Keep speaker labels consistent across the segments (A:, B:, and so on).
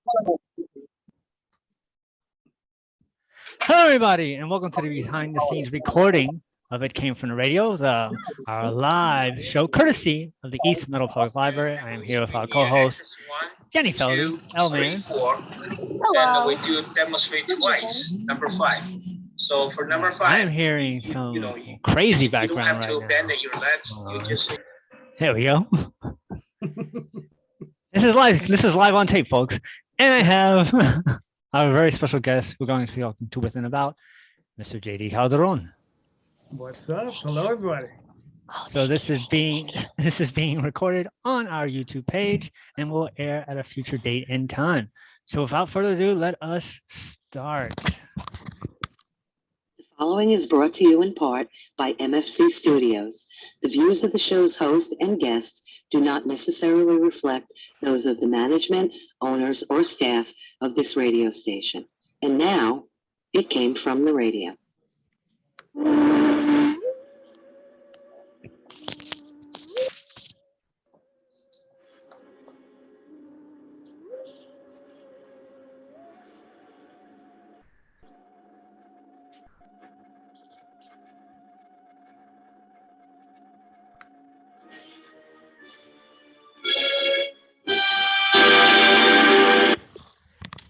A: Hello, everybody, and welcome to the behind-the-scenes recording of It Came From the Radio, our live show, courtesy of the East Meadow Public Library. I am here with our co-host, Jenny Feldy, L-Man.
B: Hello. We do demonstrate twice, number 5. So for number 5,
A: I am hearing some crazy background right now.
B: You don't have to bend your legs. You just...
A: There we go. This is live on tape, folks. And I have our very special guest we're going to be talking to with and about, Mr. JD Calderon.
C: What's up? Hello, everybody.
A: So this is being recorded on our YouTube page and will air at a future date and time. So without further ado, let us start.
D: The following is brought to you in part by MFC Studios. The views of the show's host and guests do not necessarily reflect those of the management, owners, or staff of this radio station. And now, it came from the radio.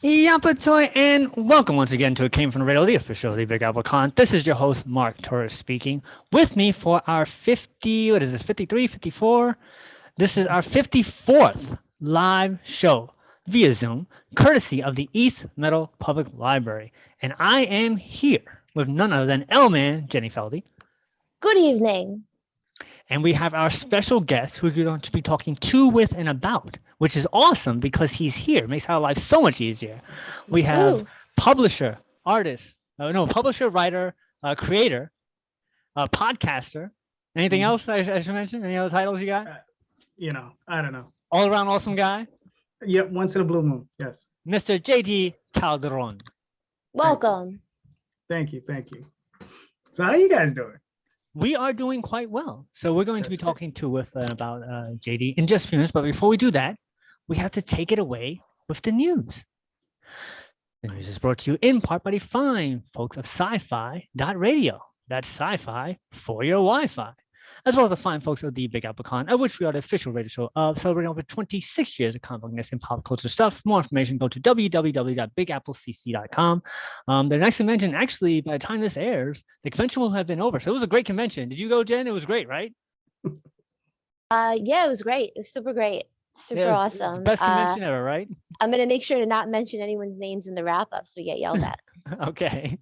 A: Yapatoy, and welcome once again to It Came From the Radio, the official of the Big Apple Con. This is your host, Mark Torres, speaking. With me for our 53, 54? This is our 54th live show via Zoom, courtesy of the East Meadow Public Library. And I am here with none other than L-Man, Jenny Feldy.
E: Good evening.
A: And we have our special guest who we're going to be talking to, with, and about, which is awesome because he's here. It makes our life so much easier. We have publisher, writer, creator, podcaster. Anything else I should mention? Any other titles you got?
C: I don't know.
A: All around awesome guy?
C: Yep, once in a blue moon, yes.
A: Mr. JD Calderon.
E: Welcome.
C: Thank you. So how are you guys doing?
A: We are doing quite well. So we're going to be talking to with about JD in just a few minutes. But before we do that, we have to take it away with the news. The news is brought to you in part by the fine folks of sci-fi.radio. That's sci-fi for your Wi-Fi. As well as the fine folks of the Big Apple Con, at which we are the official radio show of, celebrating over 26 years of comic and pop culture stuff. For more information, go to www.bigapplecc.com. The next convention, actually, by the time this airs, the convention will have been over. So it was a great convention. Did you go, Jen? It was great, right?
E: Yeah, it was great. It was super great. Super awesome.
A: Best convention ever, right?
E: I'm going to make sure to not mention anyone's names in the wrap-up so we get yelled at.
A: Okay.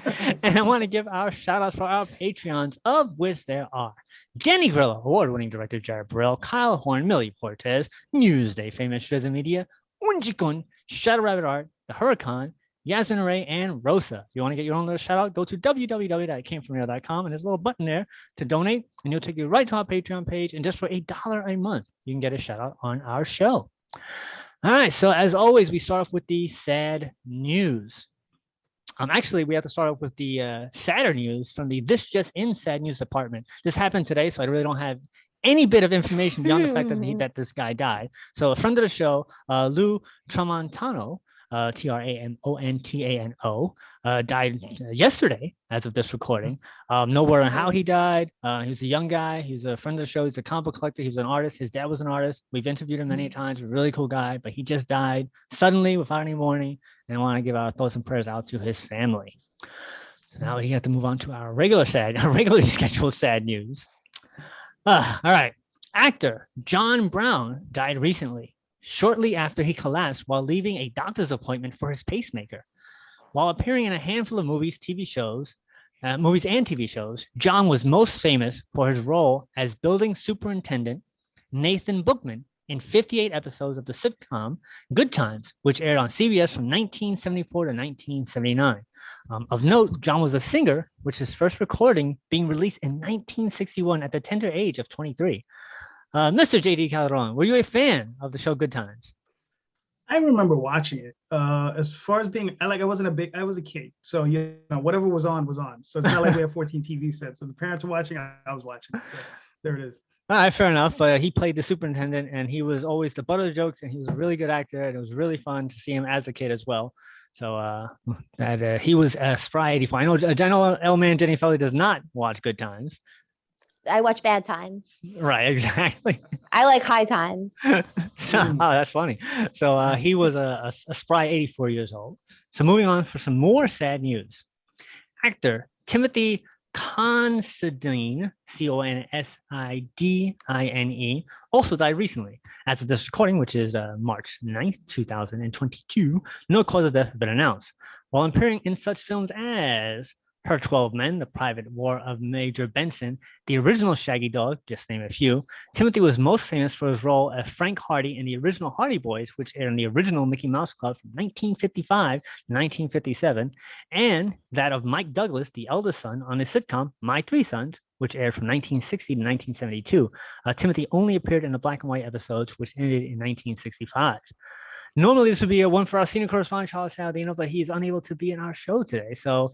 A: And I want to give our shout outs for our Patreons, of which there are Jenny Grillo, award-winning director Jared Burrell, Kyle Horn, Millie Portez, Newsday famous Shrezen Media, Unjikun, Shadow Rabbit Art, The Huracan, Yasmin Array, and Rosa. If you want to get your own little shout out, go to www.itcamefromreal.com, and there's a little button there to donate, and it'll take you right to our Patreon page. And just for $1 a month, you can get a shout out on our show. All right, so as always, we start off with the sad news. Actually, we have to start off with the sadder news from the This Just In Sad News department. This happened today, so I really don't have any bit of information beyond the fact that this guy died. So a friend of the show, Lou Tramontano, Tramontano, died yesterday as of this recording. No word on how he died. He was a young guy. He was a friend of the show. He's a comic book collector. He was an artist. His dad was an artist. We've interviewed him many times. He's a really cool guy, but he just died suddenly without any warning. And I want to give our thoughts and prayers out to his family. So now we have to move on to our regularly scheduled sad news. All right. Actor John Brown died recently, shortly after he collapsed while leaving a doctor's appointment for his pacemaker. While appearing in a handful of movies and TV shows, John was most famous for his role as building superintendent Nathan Bookman in 58 episodes of the sitcom Good Times, which aired on CBS from 1974 to 1979. Of note, John was a singer, with his first recording being released in 1961 at the tender age of 23. Mr. JD Calderon, were you a fan of the show Good Times?
C: I remember watching it. As far as being, I was a kid. So, whatever was on was on. So it's not like we have 14 TV sets. So the parents were watching, I was watching. So there it is.
A: All right, fair enough. But he played the superintendent, and he was always the butt of the jokes, and he was a really good actor, and it was really fun to see him as a kid as well. So he was a spry 84. I know L Man Jenny Felly does not watch Good Times.
E: I watch Bad Times.
A: Right, exactly.
E: I like High Times.
A: Oh, that's funny. So he was a spry 84 years old. So moving on for some more sad news. Actor Timothy Considine, Considine, also died recently. As of this recording, which is March 9th, 2022, no cause of death has been announced. While appearing in such films as Her 12 Men, The Private War of Major Benson, the original Shaggy Dog, just name a few, Timothy was most famous for his role as Frank Hardy in the original Hardy Boys, which aired in the original Mickey Mouse Club from 1955 to 1957, and that of Mike Douglas, the eldest son, on his sitcom My Three Sons, which aired from 1960 to 1972. Timothy only appeared in the black and white episodes, which ended in 1965. Normally, this would be a one for our senior correspondent, Charles Saladino, but he's unable to be in our show today. So,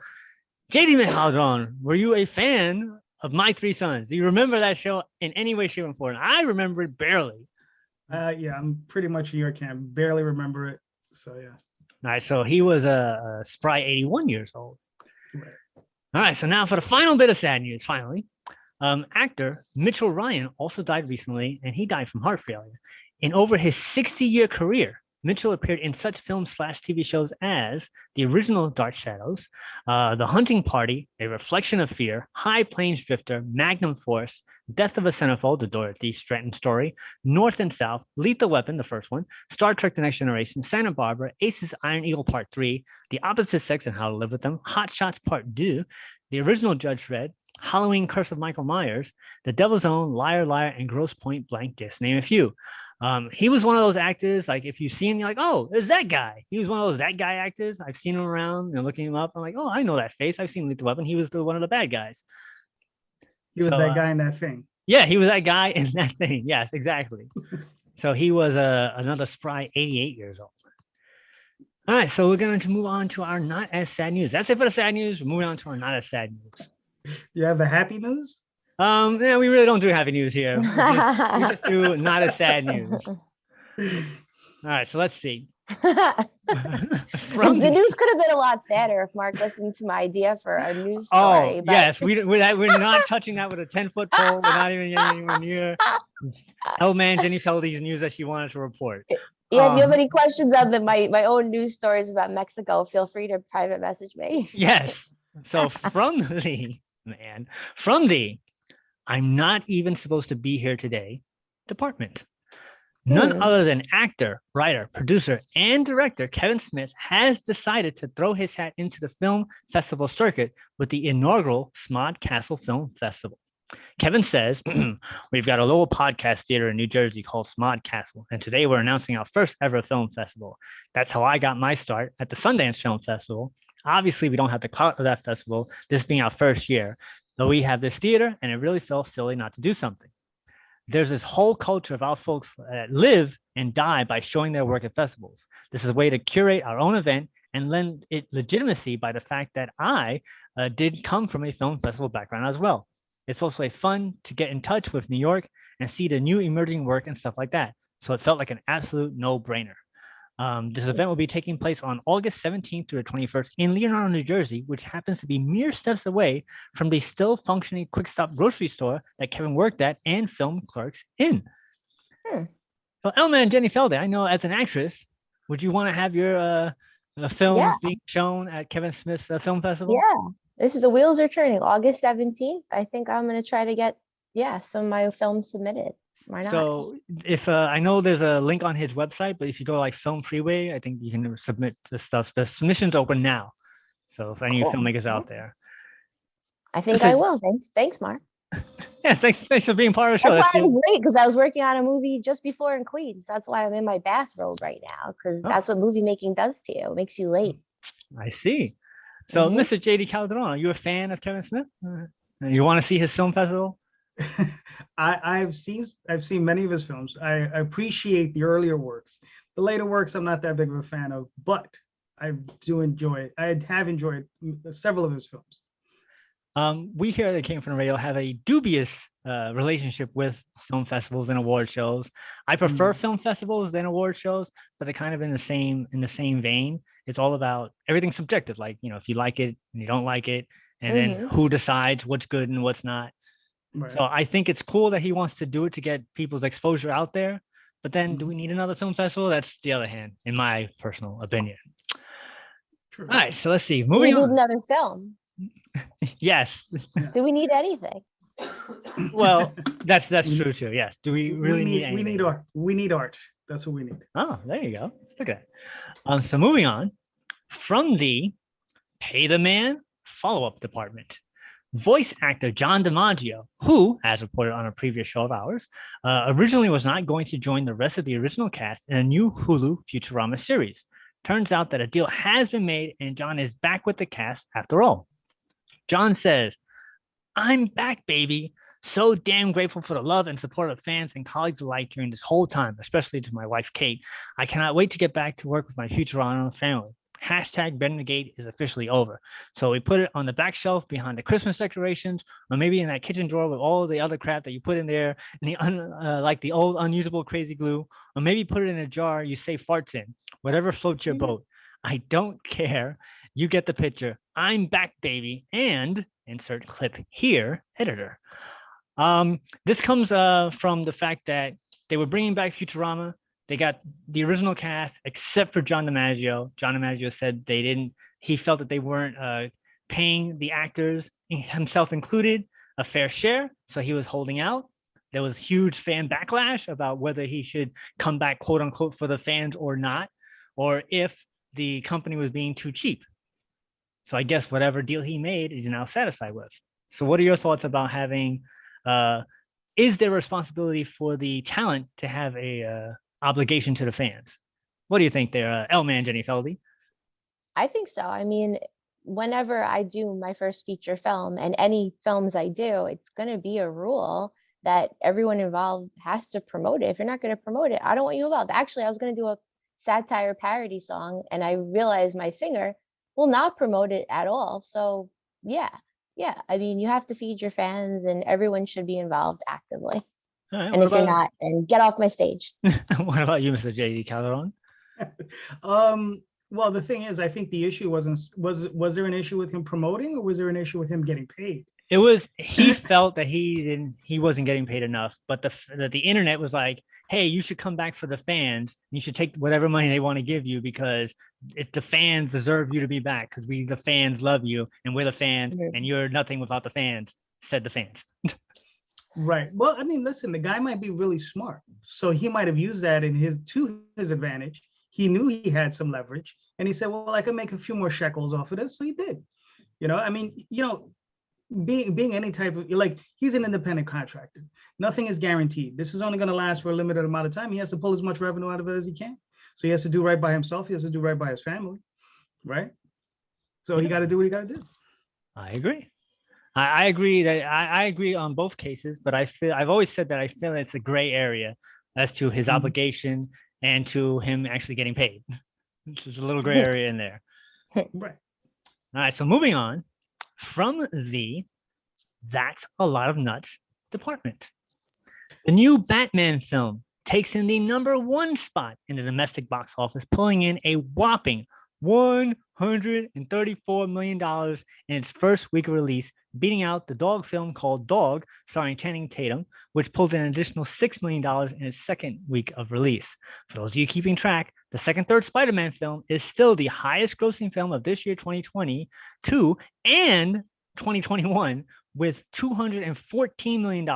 A: JD Calderon, were you a fan of My Three Sons? Do you remember that show in any way, shape, or form? I remember it barely.
C: Yeah, I'm pretty much in your camp. Barely remember it. So yeah.
A: All right, so he was a spry 81 years old.
C: Right.
A: All right, so now for the final bit of sad news, finally. Actor Mitchell Ryan also died recently, and he died from heart failure. In over his 60-year career, Mitchell appeared in such films / TV shows as the original Dark Shadows, The Hunting Party, A Reflection of Fear, High Plains Drifter, Magnum Force, Death of a Centerfold, the Dorothy Stratton story, North and South, Lethal Weapon, the first one, Star Trek The Next Generation, Santa Barbara, Aces Iron Eagle Part 3, The Opposite Sex and How to Live with Them, Hot Shots Part 2, the original Judge Dredd, Halloween Curse of Michael Myers, The Devil's Own, Liar Liar, and Gross Point Blank, just name a few. He was one of those actors, like if you see him, you're like, oh, it's that guy. He was one of those that guy actors. I've seen him around and looking him up. I'm like, oh, I know that face. I've seen Lethal Weapon. He was one of the bad guys.
C: He was that guy in that thing.
A: Yeah, he was that guy in that thing. Yes, exactly. So he was another spry 88 years old. All right, so we're going to move on to our not as sad news. That's it for the sad news. We're moving on to our not as sad news.
C: You have the happy news?
A: Yeah, we really don't do happy news here. We just do not as sad news. All right, so let's see.
E: The news could have been a lot sadder if Mark listened to my idea for a news story.
A: Oh, yes, we're not touching that with a 10-foot pole. We're not even getting anywhere near L Man Jenny Feldy's news that she wanted to report.
E: Yeah, if you have any questions on my own news stories about Mexico, feel free to private message me.
A: Yes. So from the I'm not even supposed to be here today department. None other than actor, writer, producer, and director Kevin Smith has decided to throw his hat into the film festival circuit with the inaugural Smod Castle Film Festival. Kevin says, we've got a little podcast theater in New Jersey called Smod Castle, and today we're announcing our first ever film festival. That's how I got my start at the Sundance Film Festival. Obviously, we don't have the clout of that festival, this being our first year, but we have this theater, and it really felt silly not to do something. There's this whole culture of our folks that live and die by showing their work at festivals. This is a way to curate our own event and lend it legitimacy by the fact that I did come from a film festival background as well. It's also a fun to get in touch with New York and see the new emerging work and stuff like that. So it felt like an absolute no-brainer. This event will be taking place on August 17th through the 21st in Leonardo, New Jersey, which happens to be mere steps away from the still functioning Quick Stop grocery store that Kevin worked at and filmed Clerks in. So Elma and Jenny Feldy, I know as an actress, would you want to have your films being shown at Kevin Smith's film festival?
E: Yeah, this is the wheels are turning. August 17th. I think I'm going to try to get, some of my films submitted. Why not?
A: So if I know there's a link on his website, but if you go like Film Freeway, I think you can submit the stuff. The submission's open now. So if any filmmakers out there.
E: I think I will. Thanks, Mark.
A: Yeah, thanks for being part of the show.
E: That's why I was late, because I was working on a movie just before in Queens. That's why I'm in my bathrobe right now, because that's what movie making does to you. It makes you late.
A: I see. So Mr. JD Calderon, are you a fan of Kevin Smith? You want to see his film festival?
C: I've seen many of his films. I appreciate the earlier works. The later works I'm not that big of a fan of, but I do enjoy it. I have enjoyed several of his films.
A: We here at Came From the Radio have a dubious relationship with film festivals and award shows. I prefer film festivals than award shows, but they're kind of in the same vein. It's all about everything's subjective. Like, you know, if you like it and you don't like it, and then who decides what's good and what's not.
C: Right.
A: So I think it's cool that he wants to do it to get people's exposure out there. But then do we need another film festival? That's the other hand, in my personal opinion.
C: True.
A: All right, so let's see.
E: We
A: Moving
E: need
A: on.
E: another film.
A: Yes.
E: Do we need anything?
A: Well, that's true too. Yes. Do we really need anything?
C: We need art. We need art. That's what we need.
A: Oh, there you go. Let's look at that. So moving on from the Pay the Man follow-up department. Voice actor John DiMaggio, who, as reported on a previous show of ours, originally was not going to join the rest of the original cast in a new Hulu Futurama series. Turns out that a deal has been made and John is back with the cast after all. John says, "I'm back, baby. So damn grateful for the love and support of fans and colleagues alike during this whole time, especially to my wife, Kate. I cannot wait to get back to work with my Futurama family. Hashtag Bend the Gate is officially over." So we put it on the back shelf behind the Christmas decorations, or maybe in that kitchen drawer with all the other crap that you put in there, and like the old unusable crazy glue, or maybe put it in a jar you say farts in, whatever floats your boat. I don't care. You get the picture. I'm back, baby. And insert clip here, editor. This comes from the fact that they were bringing back Futurama. They got the original cast, except for John DiMaggio. John DiMaggio said he felt that they weren't paying the actors, himself included, a fair share. So he was holding out. There was huge fan backlash about whether he should come back, quote unquote, for the fans or not, or if the company was being too cheap. So I guess whatever deal he made, he's now satisfied with. So what are your thoughts about having, is there a responsibility for the talent to have a obligation to the fans? What do you think there, L-Man Jenny Feldy?
E: I think so. I mean, whenever I do my first feature film and any films I do, it's going to be a rule that everyone involved has to promote it. If you're not going to promote it, I don't want you involved. Actually, I was going to do a satire parody song and I realized my singer will not promote it at all. So yeah. I mean, you have to feed your fans and everyone should be involved actively.
A: Right,
E: and if you're not, then get off my stage.
A: What about you, Mr. J.D. Calderon?
C: Well, the thing is, I think the issue was there an issue with him promoting, or was there an issue with him getting paid?
A: He felt that he wasn't getting paid enough, but the internet was like, hey, you should come back for the fans. You should take whatever money they want to give you, because if the fans deserve you to be back, because we, the fans, love you, and we're the fans, and you're nothing without the fans, said the fans.
C: Right. Well, I mean, listen, the guy might be really smart. So he might have used that to his advantage. He knew he had some leverage, and he said, well, I can make a few more shekels off of this. So he did. I mean, being any type of, like, he's an independent contractor. Nothing is guaranteed. This is only going to last for a limited amount of time. He has to pull as much revenue out of it as he can. So he has to do right by himself. He has to do right by his family. Right. So he got to do what he got to do.
A: I agree. I agree that I agree on both cases, but I've always said that I feel it's a gray area as to his obligation and to him actually getting paid. There's a little gray area in there.
C: Right.
A: All right. So moving on from the That's a Lot of Nuts department. The new Batman film takes in the #1 spot in the domestic box office, pulling in a whopping $134 million in its first week of release, beating out the dog film called Dog, starring Channing Tatum, which pulled in an additional $6 million in its second week of release. For those of you keeping track, the third Spider-Man film is still the highest grossing film of this year, 2022, and 2021, with $214 million,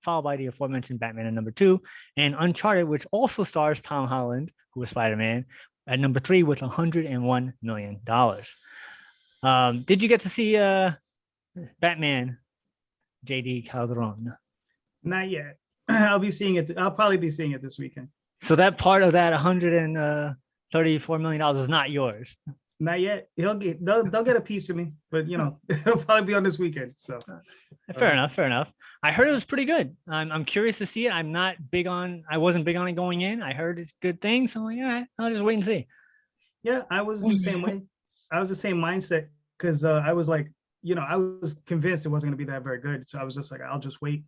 A: followed by the aforementioned Batman at #2, and Uncharted, which also stars Tom Holland, who is Spider-Man, at #3 with $101 million. Did you get to see Batman, J.D. Calderon?
C: Not yet. I'll probably be seeing it this weekend.
A: So that part of that $134 million is not yours.
C: Not yet. They'll get a piece of me, but it'll probably be on this weekend. So
A: fair enough. I heard it was pretty good. I'm curious to see it. I wasn't big on it going in. I heard it's good things. So I'm like, all right, I'll just wait and see.
C: Yeah, I was the same way. I was the same mindset, because I was like, I was convinced it wasn't going to be that very good. So I was just like, I'll just wait,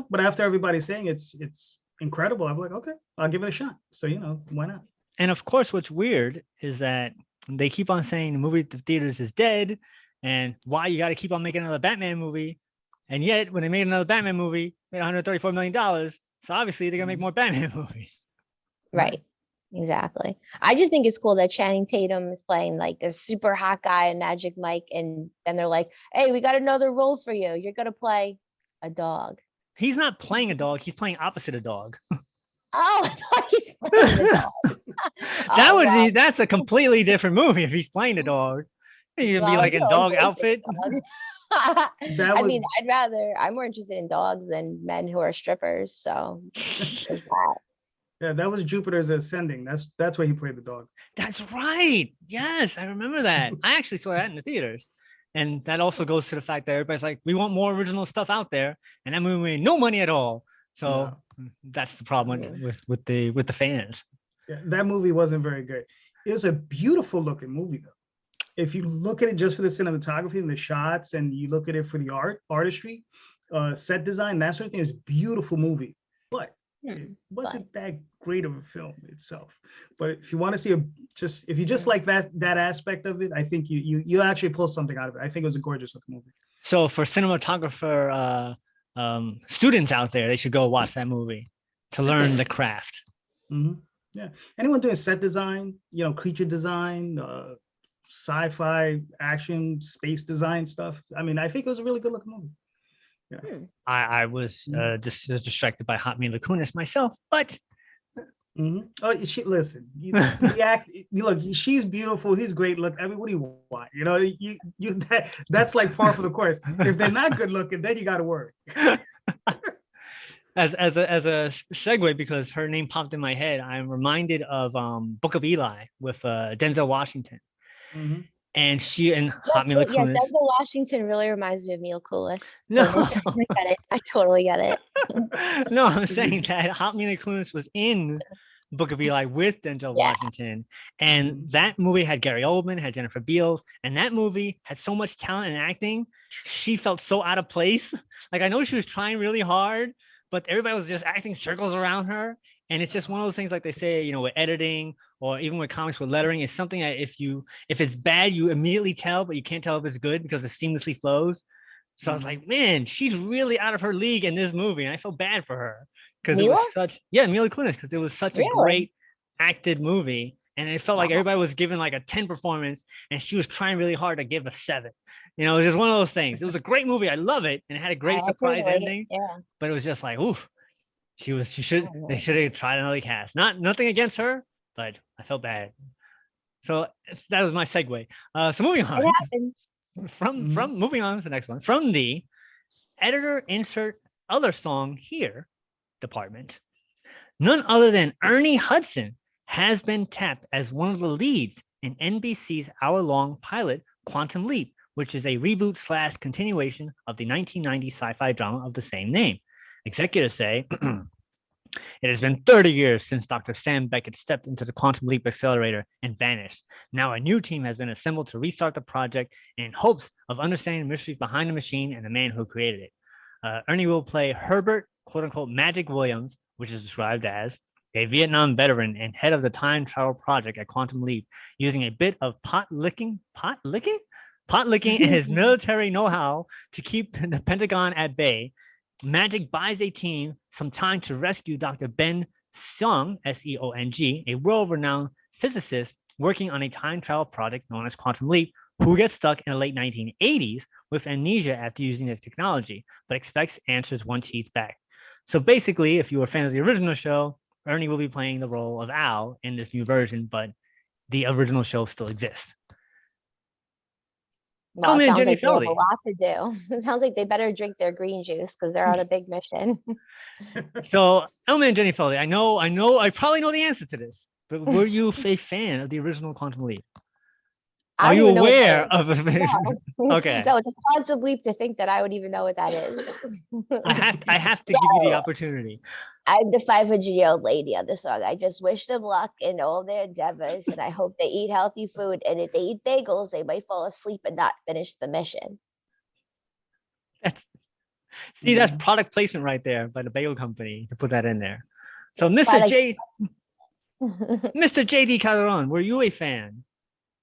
C: but after everybody's saying it's incredible, I'm like, okay, I'll give it a shot. So, why not?
A: And of course, what's weird is that they keep on saying the movie at the theaters is dead, and why you got to keep on making another Batman movie. And yet, when they made another Batman movie, made $134 million. So obviously, they're gonna make more Batman movies.
E: Right. Exactly. I just think it's cool that Channing Tatum is playing like this super hot guy in Magic Mike, and then they're like, "Hey, we got another role for you. You're gonna play a dog."
A: He's not playing a dog. He's playing opposite a dog.
E: Oh, I thought he's playing the dog.
A: That
E: Oh,
A: would
E: wow.
A: be that's a completely different movie if he's playing a dog. He'd be
E: Well,
A: like in
E: no,
A: dog
E: basic
A: outfit.
E: dog.
C: That
E: I mean,
C: was-
E: I'm more interested in dogs than men who are strippers. So there's that.
C: Yeah, that was Jupiter's Ascending. That's where he played the dog.
A: That's right. Yes, I remember that. I actually saw that in the theaters. And that also goes to the fact that everybody's like, we want more original stuff out there. And that movie made no money at all. So that's the problem with the fans.
C: Yeah, that movie wasn't very good. It was a beautiful looking movie though. If you look at it just for the cinematography and the shots, and you look at it for the artistry, set design, that sort of thing, it's a beautiful movie. But it wasn't that great of a film itself. But if you want to see if you just like that aspect of it, I think you actually pull something out of it. I think it was a gorgeous looking movie.
A: So for cinematographer students out there, they should go watch that movie to learn the craft.
C: Mm-hmm. Yeah, anyone doing set design, creature design, sci-fi, action, space design stuff. I mean, I think it was a really good looking movie. Yeah.
A: I was just distracted by Hot Mila Kunis myself, but
C: oh, listen, look, she's beautiful, he's great. Look, I mean, what do you want? That's like par for the course. If they're not good looking, then you got to worry.
A: As a segue, because her name popped in my head, I'm reminded of Book of Eli with Denzel Washington.
C: Mm-hmm.
A: And she and Hot Mila Kunis.
E: Denzel Washington really reminds me of Mila Kunis.
A: No.
E: I get it. I totally get it.
A: No, I'm saying that Hot Mila Kunis was in Book of Eli with Denzel Washington. And that movie had Gary Oldman, had Jennifer Beals, and that movie had so much talent and acting. She felt so out of place. Like, I know she was trying really hard, but everybody was just acting circles around her. And it's just one of those things, like they say, with editing or even with comics with lettering, it's something that if it's bad, you immediately tell, but you can't tell if it's good because it seamlessly flows. So I was like, man, she's really out of her league in this movie. And I felt bad for her because it was Mila Kunis, because it was such a great acted movie. And it felt like everybody was giving like a 10 performance, and she was trying really hard to give a 7. It was just one of those things. It was a great movie. I love it. And it had a great surprise ending. Yeah. But it was just like, oof. They should have tried another cast. Nothing against her, but I felt bad. So that was my segue. So moving on.
E: It happens.
A: From moving on to the next one. From the editor insert other song here department. None other than Ernie Hudson has been tapped as one of the leads in NBC's hour-long pilot Quantum Leap, which is a reboot / continuation of the 1990 sci-fi drama of the same name. Executives say, it has been 30 years since Dr. Sam Beckett stepped into the Quantum Leap accelerator and vanished. Now a new team has been assembled to restart the project in hopes of understanding the mysteries behind the machine and the man who created it. Ernie will play Herbert, quote-unquote, Magic Williams, which is described as a Vietnam veteran and head of the time travel project at Quantum Leap, using a bit of pot licking and his military know-how to keep the Pentagon at bay. Magic buys a team some time to rescue Dr. Ben Seong, Seong, a world-renowned physicist working on a time travel project known as Quantum Leap, who gets stuck in the late 1980s with amnesia after using this technology, but expects answers once he's back. So basically, if you were fans of the original show, Ernie will be playing the role of Al in this new version, but the original show still exists.
E: Well, it sounds like they have a lot to do. It sounds like they better drink their green juice because they're on a big mission.
A: So, Elman and Jenny Foley, I probably know the answer to this, but were you a fan of the original Quantum Leap? Are you aware of it?
E: No.
A: Okay.
E: No, it's a quantum leap to think that I would even know what that is.
A: I have to give you the opportunity.
E: I'm the 500-year-old lady on the song. I just wish them luck in all their endeavors, and I hope they eat healthy food. And if they eat bagels, they might fall asleep and not finish the mission.
A: See, that's product placement right there by the bagel company to put that in there. So, Mr.
E: like-
A: Mr. J.D. Calderon, were you a fan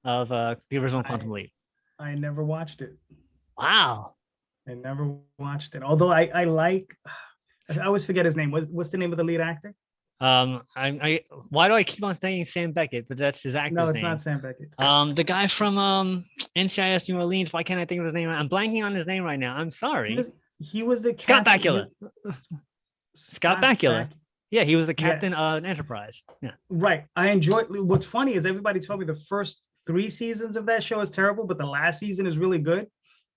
A: of the original Quantum Leap?
C: I never watched it.
A: Wow.
C: I never watched it. Although I like, I always forget his name. What's the name of the lead actor?
A: Why do I keep on saying Sam Beckett? But that's his actor's name.
C: No, it's not Sam Beckett.
A: The guy from NCIS New Orleans. Why can't I think of his name? I'm blanking on his name right now. I'm sorry.
C: He was the
A: Scott
C: captain-
A: Bakula. Scott Bakula. Yeah, he was the captain
C: Yes.
A: of Enterprise. Yeah.
C: Right. I enjoyed. What's funny is everybody told me the first 3 seasons of that show is terrible, but the last season is really good.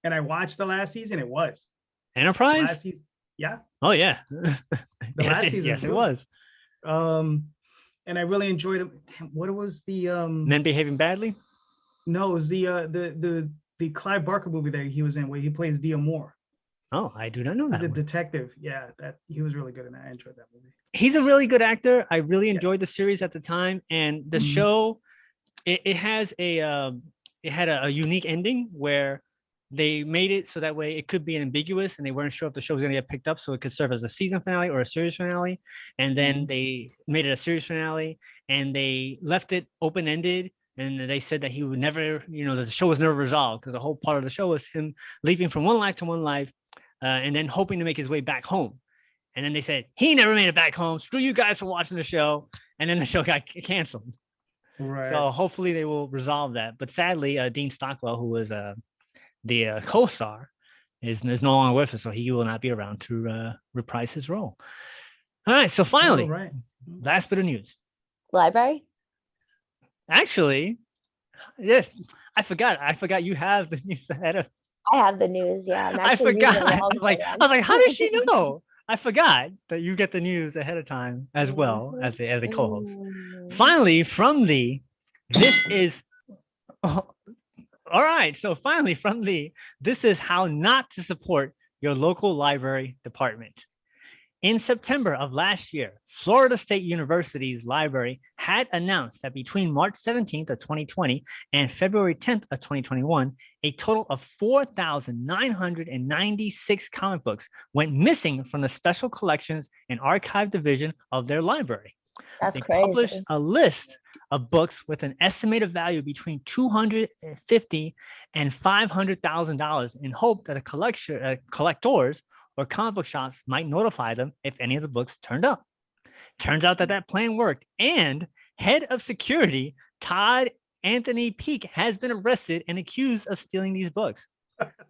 C: And I watched the last season. It was
A: Enterprise.
C: last season. Yeah.
A: Oh yeah.
C: last season
A: yes, it
C: was
A: was.
C: And I really enjoyed it. Damn, what was the
A: Men behaving badly.
C: No, it was the Clive Barker movie that he was in where he plays Dia Moore.
A: Oh, I do not know
C: He's
A: that
C: a
A: one.
C: detective. Yeah, that he was really good in that. I enjoyed that movie.
A: He's a really good actor. I really enjoyed
C: Yes.
A: the series at the time, and the
C: Mhm.
A: show. It has it had a unique ending where they made it so that way it could be ambiguous, and they weren't sure if the show was going to get picked up, so it could serve as a season finale or a series finale. And then
C: Mhm.
A: they made it a series finale, and they left it open ended. And they said that he would never, that the show was never resolved because the whole part of the show was him leaping from one life to one life, and then hoping to make his way back home. And then they said he never made it back home. Screw you guys for watching the show. And then the show got canceled.
C: Right.
A: So hopefully they will resolve that. But sadly, Dean Stockwell, who was the co-star, is no longer with us, so he will not be around to reprise his role. All right. So finally,
C: right.
A: last bit of news.
E: Library?
A: Actually, yes, I forgot you have the news ahead of.
E: I have the news. Yeah. I'm
A: I
E: actually reading
A: forgot. I
E: along
A: was like,
E: with
A: how did she know? I forgot that you get the news ahead of time as well as a co-host.
E: Mm.
A: Finally, from the this is all right. So finally, from the this is how not to support your local library department. In September of last year, Florida State University's library had announced that between March 17th of 2020 and February 10th of 2021, a total of 4,996 comic books went missing from the Special Collections and Archive Division of their library.
E: That's
A: They
E: crazy.
A: published a list of books with an estimated value between $250,000 and $500,000 in hope that collectors or comic book shops might notify them if any of the books turned up. Turns out that plan worked, and head of security Todd Anthony Peake has been arrested and accused of stealing these books.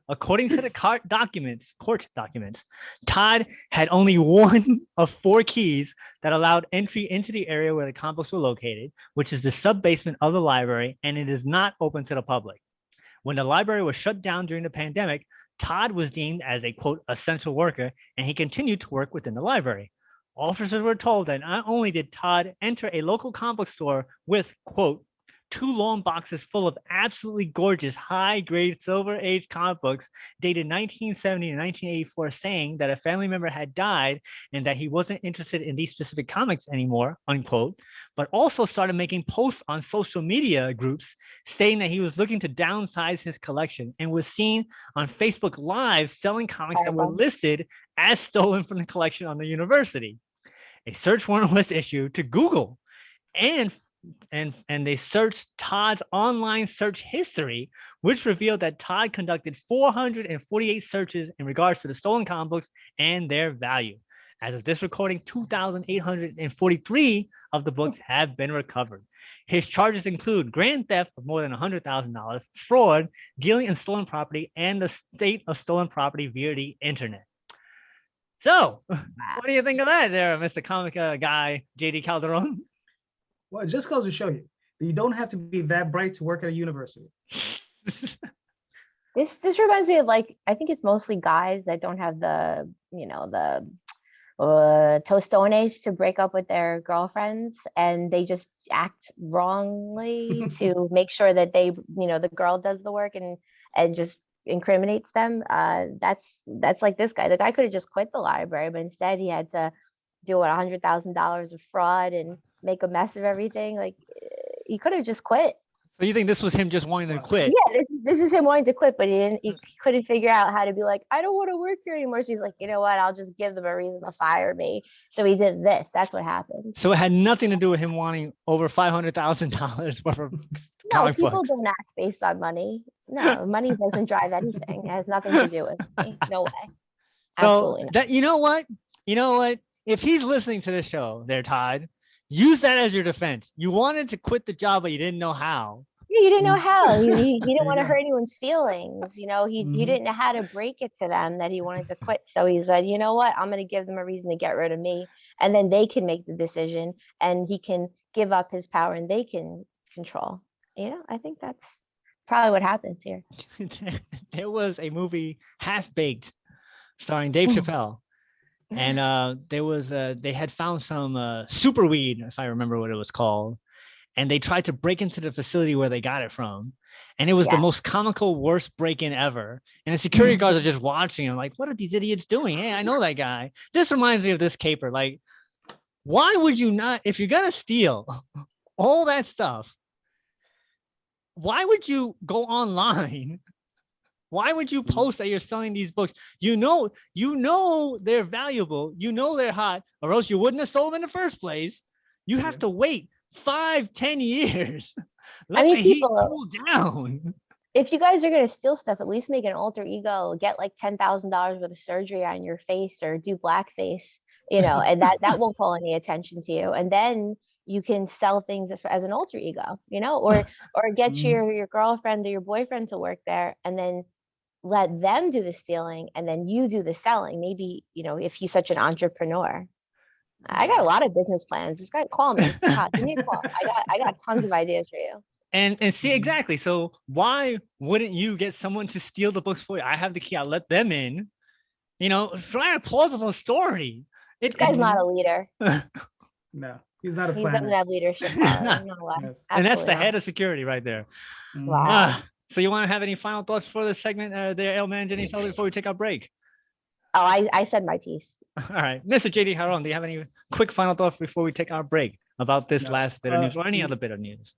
A: According to the court documents, Todd had only one of 4 keys that allowed entry into the area where the comic books were located, which is the sub-basement of the library, and it is not open to the public. When the library was shut down during the pandemic, Todd was deemed as a, quote, essential worker, and he continued to work within the library. Officers were told that not only did Todd enter a local comic book store with, quote, 2 long boxes full of absolutely gorgeous, high-grade, silver-aged comic books dated 1970 to 1984, saying that a family member had died and that he wasn't interested in these specific comics anymore, unquote, but also started making posts on social media groups stating that he was looking to downsize his collection and was seen on Facebook Live selling comics that were listed as stolen from the collection on the university. A search warrant was issued to Google, and they searched Todd's online search history, which revealed that Todd conducted 448 searches in regards to the stolen comic books and their value. As of this recording, 2,843 of the books have been recovered. His charges include grand theft of more than $100,000, fraud, dealing in stolen property, and the state of stolen property via the internet. So, what do you think of that there, Mr. Comic guy, J.D. Calderon?
C: Well, it just goes to show you that you don't have to be that bright to work at a university.
E: This reminds me of, like, I think it's mostly guys that don't have the tostones to break up with their girlfriends, and they just act wrongly to make sure that they, the girl does the work and just incriminates them. That's like this guy. The guy could have just quit the library, but instead he had to do $100,000 of fraud and make a mess of everything. Like, he could have just quit.
A: So you think this was him just wanting to quit?
E: Yeah, this is him wanting to quit, but he couldn't figure out how to be like, I don't want to work here anymore. So he's like, you know what? I'll just give them a reason to fire me. So he did this. That's what happened.
A: So it had nothing to do with him wanting over $500,000 worth of
E: No,
A: comic
E: people
A: books.
E: don't act based on money. No, money doesn't drive anything. It has nothing to do with me. No way. Absolutely
A: So
E: not.
A: that, you know what? If he's listening to the show there, Todd, use that as your defense. You wanted to quit the job, but you didn't know how.
E: Yeah, you didn't know how. He
C: There
E: didn't
C: you
E: want to
C: go.
E: hurt anyone's feelings. You know, he
C: Mhm.
E: didn't know how to break it to them that he wanted to quit. So he said, you know what? I'm going to give them a reason to get rid of me. And then they can make the decision and he can give up his power and they can control. You know, I think that's probably what happens here.
A: There was a movie, Half Baked, starring Dave Chappelle. And they had found some super weed, if I remember what it was called. And they tried to break into the facility where they got it from. And it was the
E: Yeah.
A: most comical, worst break-in ever. And the security guards are just watching him like, what are these idiots doing? Hey, I know that guy. This reminds me of this caper. Like, why would you not, if you're going to steal all that stuff, why would you go online? Why would you post that you're selling these books? You know they're valuable. You know they're hot, or else you wouldn't have sold them in the first place. You have to wait 5-10 years. Let
E: mean,
A: the heat
E: people-
A: cool down.
E: If you guys are going to steal stuff, at least make an alter ego, get like $10,000 worth of surgery on your face or do blackface, you know, and that won't call any attention to you. And then you can sell things as an alter ego, you know, or get your girlfriend or your boyfriend to work there and then let them do the stealing and then you do the selling. Maybe, you know, if he's such an entrepreneur. I got a lot of business plans. This guy, call me. Todd, give me a call. I got tons of ideas for you.
A: And see, exactly. So why wouldn't you get someone to steal the books for you? I have the key. I'll let them in. You know, try a plausible story.
E: This guy's not a leader.
C: No, he's not a
E: He doesn't
C: planner.
E: have leadership qualities. No way.
C: Yes.
A: And that's the
E: Absolutely
A: head of security right there.
C: Mhm.
E: Wow.
A: So you want to have any final thoughts for this segment there, Elman, Jenny, Felder, before we take our break?
E: Oh, I said my piece.
A: All right. Mr. JD Haron, do you have any quick final thoughts before we take our break about this
C: No.
A: last bit of news or any other bit of news?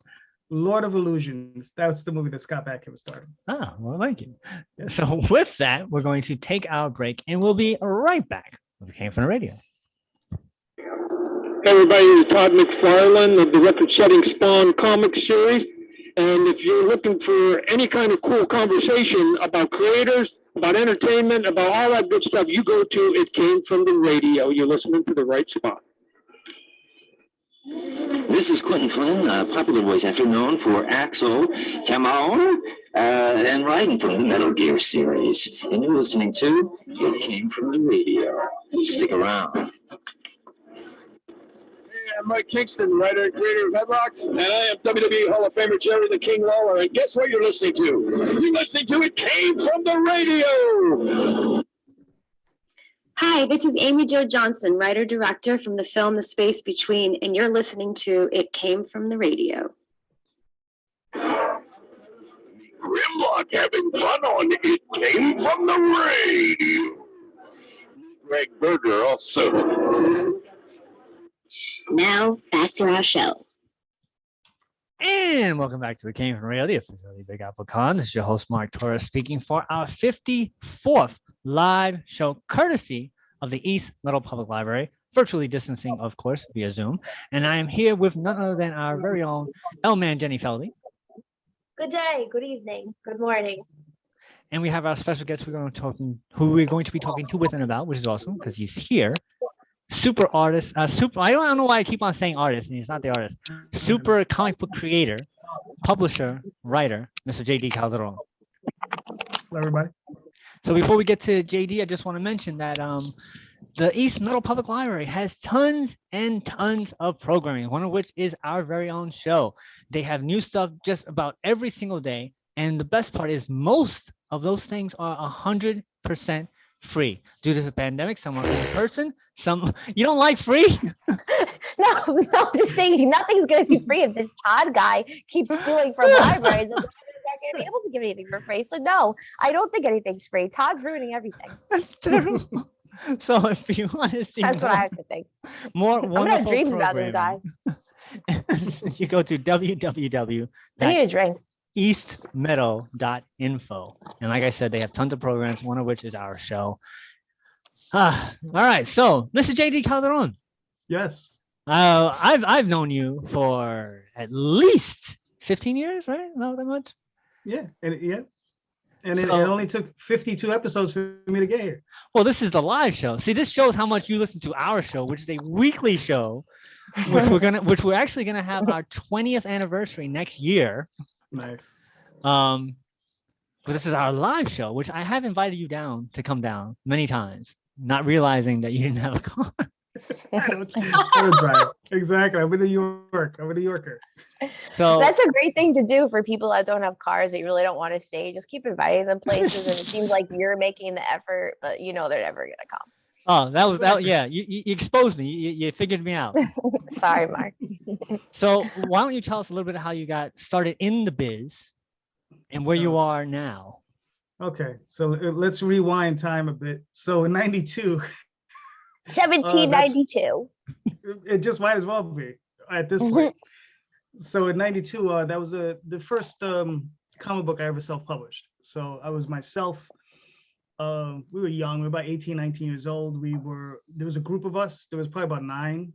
C: Lord of Illusions. That's the movie that Scott Bakula started.
A: Oh, well, thank you. So with that, we're going to take our break and we'll be right back. We came from the radio.
F: Hey everybody, it's Todd McFarlane of the record-setting Spawn comic series. And if you're looking for any kind of cool conversation about creators, about entertainment, about all that good stuff, you go to It Came From The Radio. You're listening to the right spot.
G: This is Quentin Flynn, a popular voice actor known for Axel, Cameron, and Raiden from the Metal Gear series. And you're listening to It Came From The Radio. Stick around.
F: I'm Mike Kingston, writer and creator of Headlocked, and I am WWE Hall of Famer Jerry the King Lawler. And guess what you're listening to? You're listening to It Came From The Radio.
H: Hi, this is Amy Jo Johnson, writer-director from the film The Space Between, and you're listening to It Came From The Radio.
F: Grimlock having fun on It Came From The Radio. Greg Berger also.
H: Now, back to our show.
A: And welcome back to It Came From Radio, the official Big Apple Con. This is your host, Mark Torres, speaking for our 54th live show, courtesy of the East Meadow Public Library, virtually distancing, of course, via Zoom. And I am here with none other than our very own Elman Jenny Feldy.
I: Good day, good evening, good morning.
A: And we have our special guest who we're going to be talking to with and about, which is awesome because he's here. Super artist, I don't know why I keep on saying artist, and he's not the artist. Super comic book creator, publisher, writer, Mr. JD Calderon.
C: Hello, everybody.
A: So before we get to JD, I just want to mention that the East Meadow Public Library has tons and tons of programming, one of which is our very own show. They have new stuff just about every single day. And the best part is most of those things are 100% free. Due to the pandemic, some are in person, some you don't like free?
E: No, I'm just saying nothing's going to be free if this Todd guy keeps stealing from libraries. And they're not going to be able to give anything for free. So no, I don't think anything's free. Todd's ruining everything.
A: That's true. So if you want to see
E: That's what I have to think.
A: more
E: I'm gonna have
A: wonderful
E: dreams about this guy.
A: programming, you go to www.
E: I need a drink.
A: eastmeadow.info. And like I said, they have tons of programs, one of which is our show. All right. So, Mr. JD Calderon,
C: Yes.
A: I've known you for at least 15 years, right? Not that much.
C: Yeah. And it
A: So-
C: only took 52 episodes for me to get here.
A: Well, this is the live show. See, this shows how much you listen to our show, which is a weekly show, which we're actually gonna have our 20th anniversary next year.
C: Nice.
A: But this is our live show, which I have invited you down to come down many times, not realizing that you didn't have a car.
C: I don't drive. Exactly. I'm in New York. I'm a New Yorker.
A: So
E: That's a great thing to do for people that don't have cars that you really don't want to stay. Just keep inviting them places, and it seems like you're making the effort, but you know they're never gonna come.
A: oh, that was that. Yeah, you exposed me. You figured me out.
E: Sorry, Mark.
A: So why don't you tell us a little bit of how you got started in the biz and where you are now?
C: Okay. So let's rewind time a bit. So in 92,
E: 1792.
C: it just might as well be at this point. So in 92, that was the first comic book I ever self-published. So I was myself. We were young. We were about 18, 19 years old. There was a group of us. There was probably about 9.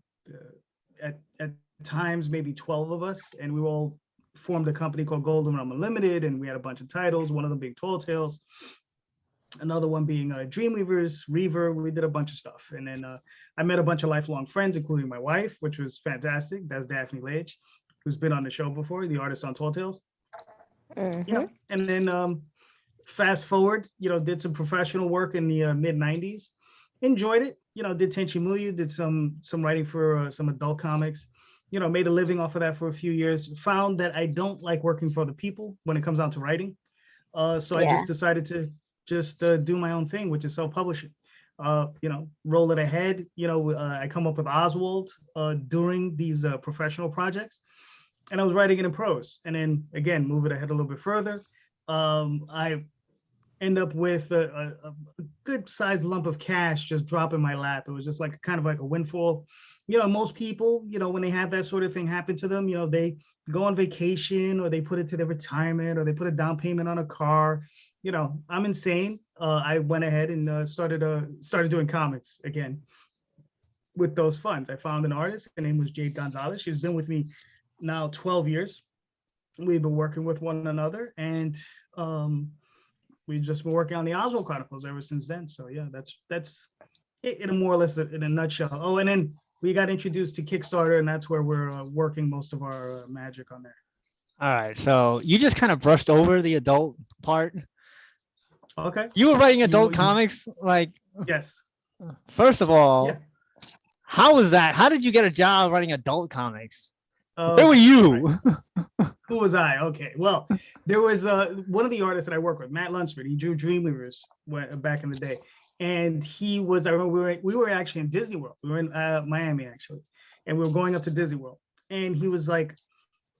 C: At times, maybe 12 of us. And we all formed a company called Golden Realm Unlimited. And we had a bunch of titles, one of them being Tall Tales. Another one being Dreamweavers, Reaver. We did a bunch of stuff. And then I met a bunch of lifelong friends, including my wife, which was fantastic. That's Daphne Lage, who's been on the show before, the artist on Tall Tales. Yeah. And then fast forward, did some professional work in the mid 90s. Enjoyed it. Did Tenchi Muyo, did some writing for some adult comics. Made a living off of that for a few years. Found that I don't like working for other people when it comes down to writing. So I just decided to just do my own thing, which is self-publishing. Roll it ahead. I come up with Oswald during these professional projects, and I was writing it in prose. And then again, move it ahead a little bit further. I end up with a good sized lump of cash just drop in my lap. It was just like kind of like a windfall. Most people, when they have that sort of thing happen to them, they go on vacation, or they put it to their retirement, or they put a down payment on a car. I'm insane. I went ahead and started doing comics again with those funds. I found an artist. Her name was Jade Gonzalez. She's been with me now 12 years. We've been working with one another, and we've just been working on the Oswald Chronicles ever since then. So yeah, that's it in a more or less in a nutshell. Oh, and then we got introduced to Kickstarter, and that's where we're working most of our magic on there.
A: All right. So you just kind of brushed over the adult part.
C: Okay.
A: You were writing adult comics, like.
C: Yes.
A: First of all, how was that? How did you get a job writing adult comics? Where were you?
C: Who was I? Okay. Well, there was one of the artists that I work with, Matt Lunsford. He drew Dreamweavers back in the day. And he was, I remember we were actually in Disney World. We were in Miami, actually. And we were going up to Disney World. And he was like,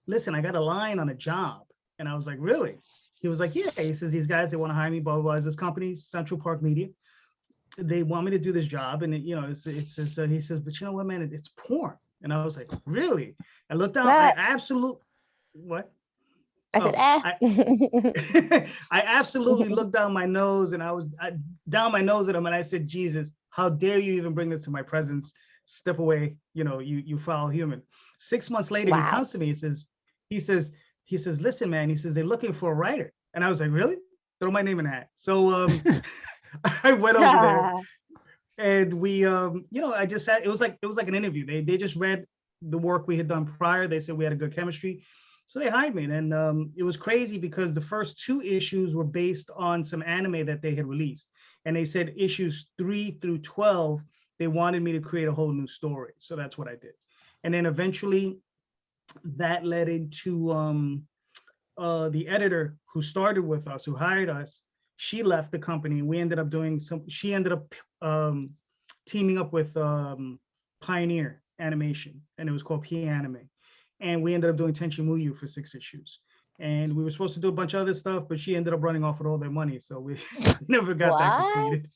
C: listen, I got a line on a job. And I was like, really? He was like, yeah. He says, these guys, they want to hire me, blah, blah, blah. It's this company, Central Park Media. They want me to do this job. And, he says, but you know what, man, it's porn. And I was like, really? I looked down, I absolutely, what?
E: I said,
C: I absolutely looked down my nose, and I down my nose at him, and I said, Jesus, how dare you even bring this to my presence? Step away, you foul human. 6 months later, he comes to me, he says, listen, man, he says, they're looking for a writer. And I was like, really? Throw my name in the hat. So I went over there, and we, I just had, it was like an interview. They just read the work we had done prior. They said we had a good chemistry. So they hired me, and it was crazy because the first 2 issues were based on some anime that they had released. And they said issues 3 through 12, they wanted me to create a whole new story. So that's what I did. And then eventually that led into the editor who started with us, who hired us. She left the company. We ended up she ended up teaming up with Pioneer Animation, and it was called P Anime. And we ended up doing Tenchi Muyo for 6 issues. And we were supposed to do a bunch of other stuff, but she ended up running off with all their money. So we never got that completed.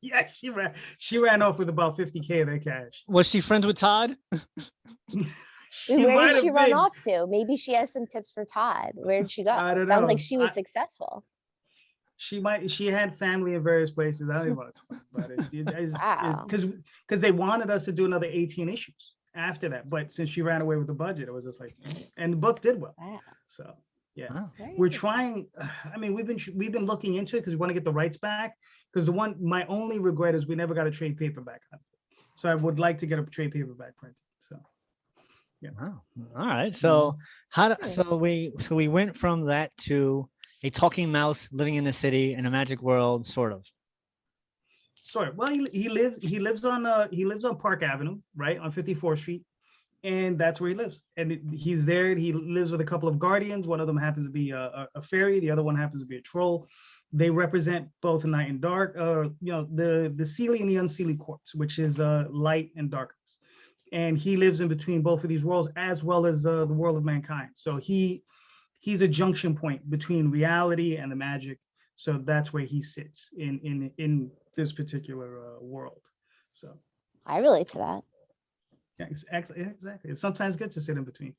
C: Yeah, she ran off with about 50K of their cash.
A: Was she friends with Todd?
E: Where did
C: might
E: she
C: have
E: run
C: been.
E: off to? Maybe she has some tips for Todd. Where did she go?
C: I don't
E: Sounds like
C: know.
E: she was successful.
C: She had family in various places. I don't even want to talk about it.
E: Wow.
C: Because they wanted us to do another 18 issues after that. But since she ran away with the budget, it was just like, and the book did well.
E: Wow.
C: So yeah,
A: Wow.
C: we're trying. I mean, we've been looking into it because we want to get the rights back. Because my only regret is we never got a trade paperback on it. So I would like to get a trade paperback printed. So yeah.
A: Wow. All right. So we went from that to a talking mouse living in the city in a magic world, sort of.
C: Sort of. Well, he lives on Park Avenue, right on 54th Street, and that's where he lives. And he's there. He lives with a couple of guardians. One of them happens to be a fairy. The other one happens to be a troll. They represent both night and dark. The Seelie and the Unseelie courts, which is light and darkness. And he lives in between both of these worlds, as well as the world of mankind. So he's a junction point between reality and the magic. So that's where he sits in this particular world. So
E: I relate to that.
C: yeah, exactly. It's sometimes good to sit in between.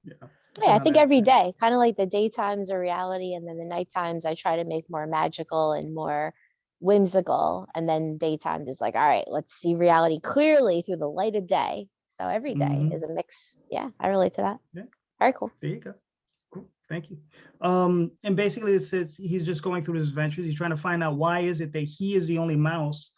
C: Yeah.
E: Yeah, I think every day, kind of like the daytimes are reality, and then the night times I try to make more magical and more whimsical, and then daytime is like, all right, let's see reality clearly through the light of day. So every day is a mix. Yeah, I relate to that.
C: Yeah.
E: Very cool.
C: There you go. Cool. Thank you. And basically it says he's just going through his adventures. He's trying to find out why is it that he is the only mouse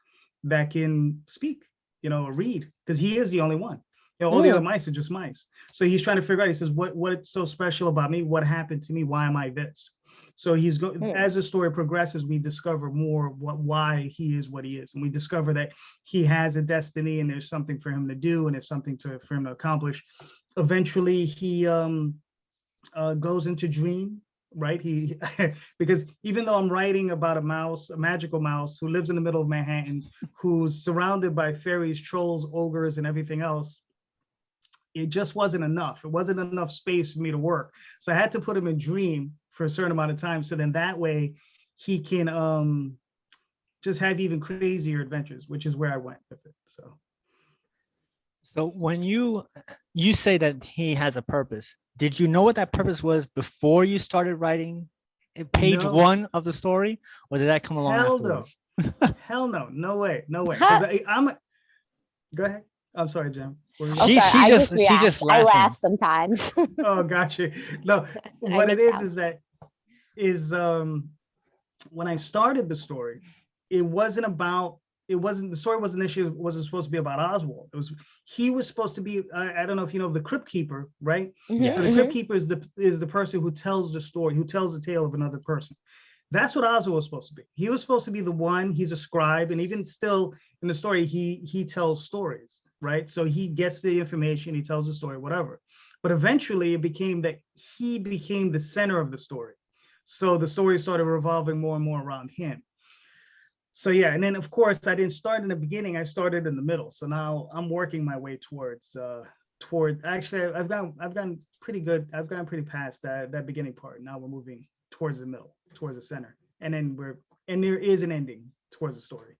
C: that can speak, or read, because he is the only one. All the other mice are just mice. So he's trying to figure out, he says, what's so special about me? What happened to me? Why am I this? So he's as the story progresses, we discover more why he is what he is. And we discover that he has a destiny and there's something for him to do and there's something for him to accomplish. Eventually he goes into dream, right? He because even though I'm writing about a magical mouse who lives in the middle of Manhattan, who's surrounded by fairies, trolls, ogres, and everything else, it just wasn't enough. It wasn't enough space for me to work. So I had to put him in dream for a certain amount of time. So then that way he can just have even crazier adventures, which is where I went with it. So
A: when you say that he has a purpose, did you know what that purpose was before you started writing page one of the story, or did that come along afterwards?
C: Hell no. No way. Go ahead. I'm sorry, Jim.
A: She just
E: I laugh sometimes.
C: Oh, gotcha. No, what it is that when I started the story, the story wasn't supposed to be about Oswald. He was supposed to be, I don't know if you know the Crypt Keeper, right?
E: Mm-hmm.
C: So the Crypt Keeper is the person who tells the story, who tells the tale of another person. That's what Oswald was supposed to be. He was supposed to be the one. He's a scribe, and even still in the story, he tells stories, right? So he gets the information, he tells the story, whatever. But eventually, it became that he became the center of the story. So the story started revolving more and more around him. So yeah, and then of course I didn't start in the beginning. I started in the middle. So now I'm working my way towards. Actually, I've gotten pretty good. I've gotten pretty past that beginning part. Now we're moving towards the middle, towards the center, and then there is an ending towards the story,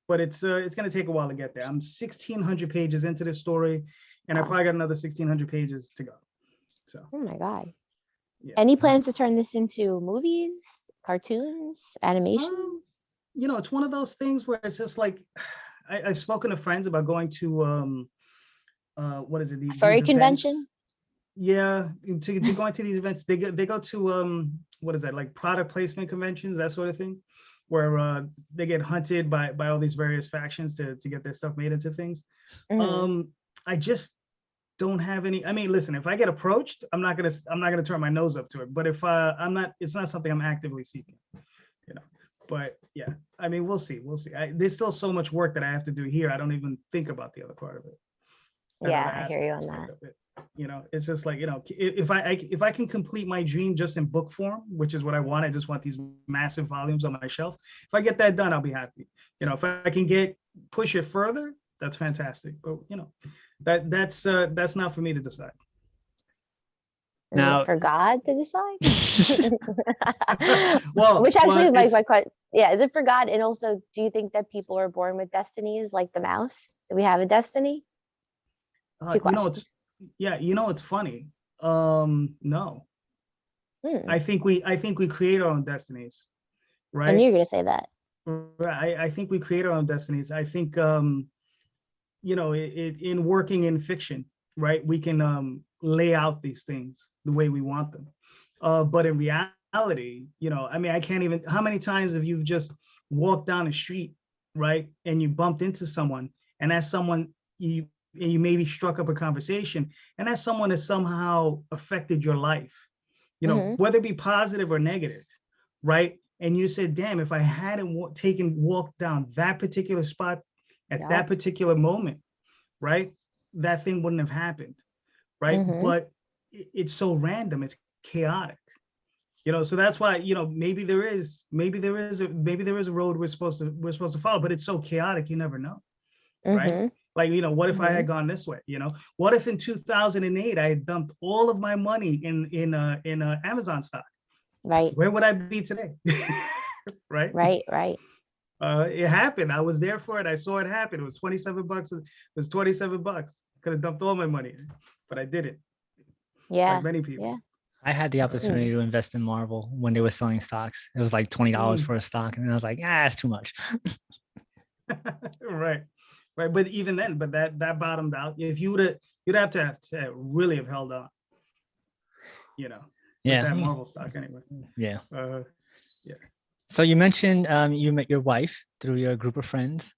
C: but it's going to take a while to get there. I'm 1,600 pages into this story, and I probably got another 1,600 pages to go. So.
E: Oh my God.
C: Yeah.
E: Any plans to turn this into movies, cartoons, animation?
C: It's one of those things where it's just like I've spoken to friends about going to what is it?
E: Furry convention.
C: Events. Yeah, to going to these events, they go to what is that, like product placement conventions, that sort of thing, where they get hunted by all these various factions to get their stuff made into things. Mm-hmm. I just don't have any. I mean, listen, if I get approached, I'm not gonna turn my nose up to it. But if I'm not, it's not something I'm actively seeking, But yeah, I mean, we'll see. There's still so much work that I have to do here. I don't even think about the other part of it.
E: Yeah, I hear you on that.
C: It's just like, if I can complete my dream just in book form, which is what I want. I just want these massive volumes on my shelf. If I get that done, I'll be happy. If I can push it further, that's fantastic. But that's not for me to decide.
E: Is it for God to decide?
C: Well,
E: which actually is my question. Yeah, is it for God? And also, do you think that people are born with destinies like the mouse? Do we have a destiny?
C: Two questions. Yeah, it's funny. No,
E: Hmm.
C: I think we create our own destinies,
E: I
C: right?
E: knew you were gonna say that.
C: Right. I think we create our own destinies. I think in working in fiction, right, we can lay out these things the way we want them. But in reality, I mean, I can't even, how many times have you just walked down the street, right, and you bumped into someone, and that someone, you maybe struck up a conversation, and that someone has somehow affected your life,
E: Mhm.
C: whether it be positive or negative, right? And you said, damn, if I hadn't walked down that particular spot at
E: Yup.
C: that particular moment, right, that thing wouldn't have happened, right?
E: Mhm.
C: But it's so random, it's chaotic, so that's why, maybe there is a road we're supposed to follow, but it's so chaotic, you never know, right?
E: Mhm.
C: Like, what if I
E: Mhm.
C: had gone this way? What if in 2008 I had dumped all of my money in Amazon stock?
E: Right.
C: Where would I be today? Right?
E: Right.
C: It happened. I was there for it. I saw it happen. It was 27 bucks. It was 27 bucks. Could have dumped all my money, but I didn't,
E: Yeah.
C: like many people.
E: Yeah.
A: I had the opportunity to invest in Marvel when they were selling stocks. It was like $20 for a stock, and I was like, it's too much.
C: Right. Right. But even then, that bottomed out. If you'd have to really have held on, with
A: Yeah.
C: that Marvel stock anyway.
A: Yeah.
C: Yeah.
A: So you mentioned you met your wife through your group of friends,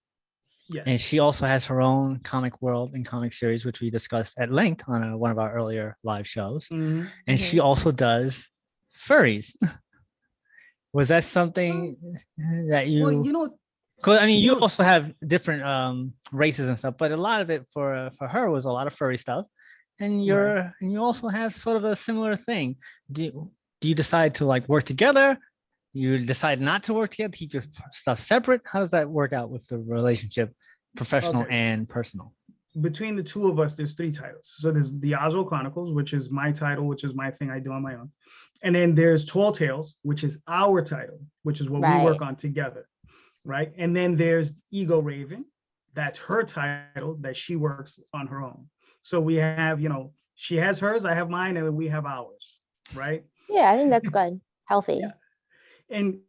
A: and
C: Yes.
A: she also has her own comic world and comic series, which we discussed at length on one of our earlier live shows.
C: Mhm.
A: And she also does furries. Was that something that
C: Well,
A: you? Because I mean,
C: you
A: you
C: know,
A: also have different races and stuff, but a lot of it for her was a lot of furry stuff, and you also have sort of a similar thing. Do you decide to like work together? You decide not to work together, keep your stuff separate? How does that work out with the relationship, professional
C: Okay.
A: and personal?
C: Between the two of us, there's 3 titles. So there's the Oswald Chronicles, which is my title, which is my thing I do on my own. And then there's Tall Tales, which is our title, which is what we work on together, right? And then there's Ego Raven, that's her title that she works on her own. So we have, she has hers, I have mine, and we have ours, right?
E: Yeah, I think that's good. Healthy.
C: Yeah. And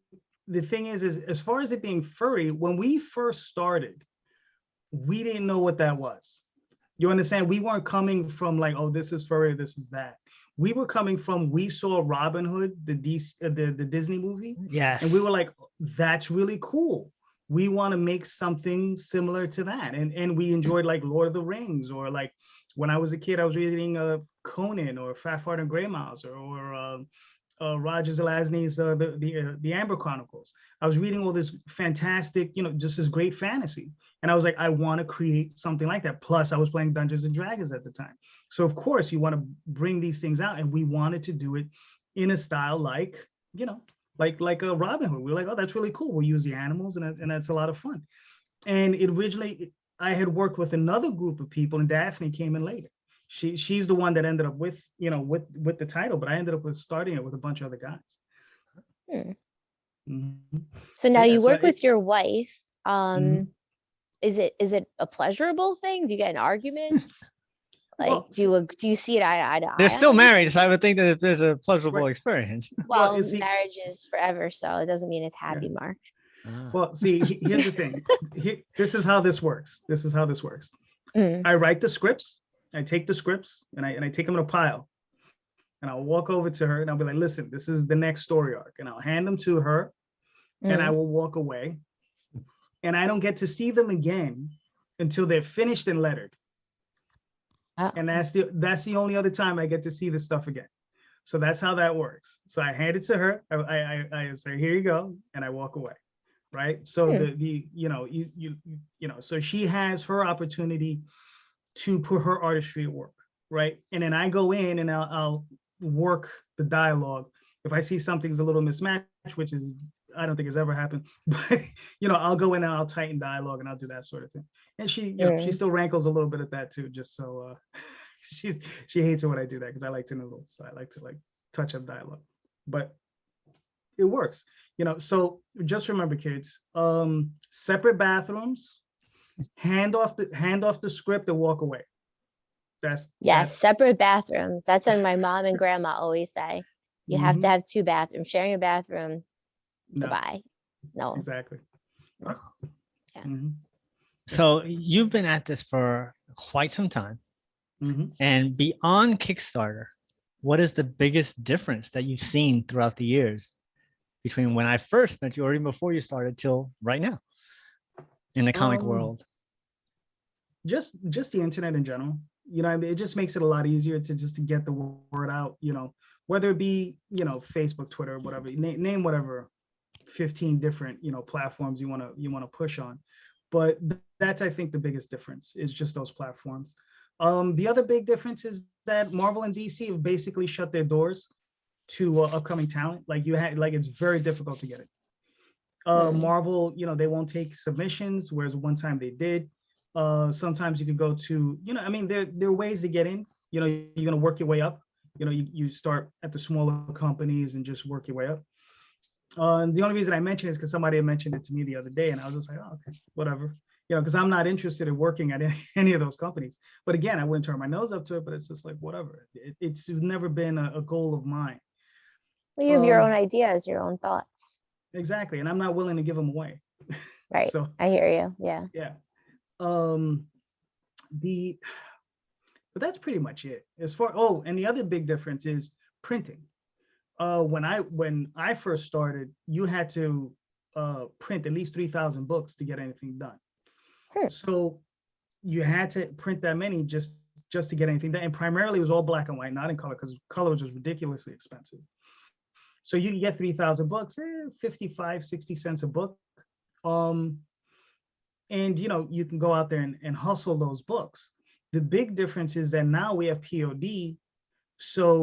C: the thing is as far as it being furry, when we first started, we didn't know what that was. You understand? We weren't coming from like, oh, this is furry, this is that. We were coming from, we saw Robin Hood, the Disney movie.
A: Yes.
C: And we were like, that's really cool. We want to make something similar to that. And we enjoyed like Lord of the Rings, or like when I was a kid, I was reading Conan or Fat Fart and Grey Mouse, or Roger Zelazny's the Amber Chronicles. I was reading all this fantastic, just this great fantasy. And I was like, I want to create something like that. Plus, I was playing Dungeons and Dragons at the time. So of course, you want to bring these things out, and we wanted to do it in a style like, like a Robin Hood. We were like, oh, that's really cool. We'll use the animals, and that's a lot of fun. And originally, I had worked with another group of people, and Daphne came in later. She's the one that ended up with with the title, but I ended up with starting it with a bunch of other guys. Mm-hmm.
E: So now you work with your wife. Is it a pleasurable thing? Do you get in arguments? Like, well, do you see it eye to eye?
A: They're still married, so I would think that there's a pleasurable experience.
E: Well, marriage is forever, so it doesn't mean it's happy, Mark.
C: Well, see, here's the thing. This is how this works. I write the scripts. I take the scripts and I take them in a pile, and I'll walk over to her and I'll be like, listen, this is the next story arc, and I'll hand them to her, and I will walk away, and I don't get to see them again until they're finished and lettered. And that's the only other time I get to see this stuff again. So that's how that works. So I hand it to her. I say, here you go, and I walk away. Right. So so she has her opportunity to put her artistry at work, right? And then I go in and I'll work the dialogue. If I see something's a little mismatched, which is, I don't think has ever happened, but I'll go in and I'll tighten dialogue and I'll do that sort of thing. And she, she still rankles a little bit at that too, just so she hates it when I do that, because I like to noodle, so I like to like touch up dialogue, but it works, So just remember, kids, separate bathrooms. Hand off the script and walk away.
E: Yes, separate bathrooms. That's what my mom and grandma always say. You have to have 2 bathrooms. Sharing a bathroom, goodbye. No.
C: Exactly.
E: No. Yeah.
A: So you've been at this for quite some time.
C: Mm-hmm.
A: And beyond Kickstarter, what is the biggest difference that you've seen throughout the years between when I first met you or even before you started till right now in the comic world?
C: Just the internet in general. You know, I mean, it just makes it a lot easier to get the word out, you know, whether it be, you know, Facebook, Twitter, whatever, name whatever 15 different, you know, platforms you want to push on. But that's, I think, the biggest difference is just those platforms. The other big difference is that Marvel and DC have basically shut their doors to upcoming talent. Like it's very difficult to get it. Marvel, you know, they won't take submissions, whereas one time they did. Sometimes you can go to, you know, I mean, there are ways to get in. You know, you're gonna work your way up. You know, you start at the smaller companies and just work your way up. The only reason I mention it is because somebody had mentioned it to me the other day, and I was just like, oh, okay, whatever. You know, because I'm not interested in working at any of those companies. But again, I wouldn't turn my nose up to it, but it's just like, whatever. It's never been a goal of mine.
E: Well, you have your own ideas, your own thoughts.
C: Exactly. And I'm not willing to give them away.
E: Right.
C: So
E: I hear you. Yeah.
C: Yeah. But that's pretty much it. As far, and the other big difference is printing. When I first started, you had to print at least 3,000 books to get anything done. So you had to print that many just to get anything done. And primarily it was all black and white, not in color, because color was just ridiculously expensive. So you can get 3,000 books, 55, 60 cents a book. And you know, you can go out there and hustle those books. The big difference is that now we have POD,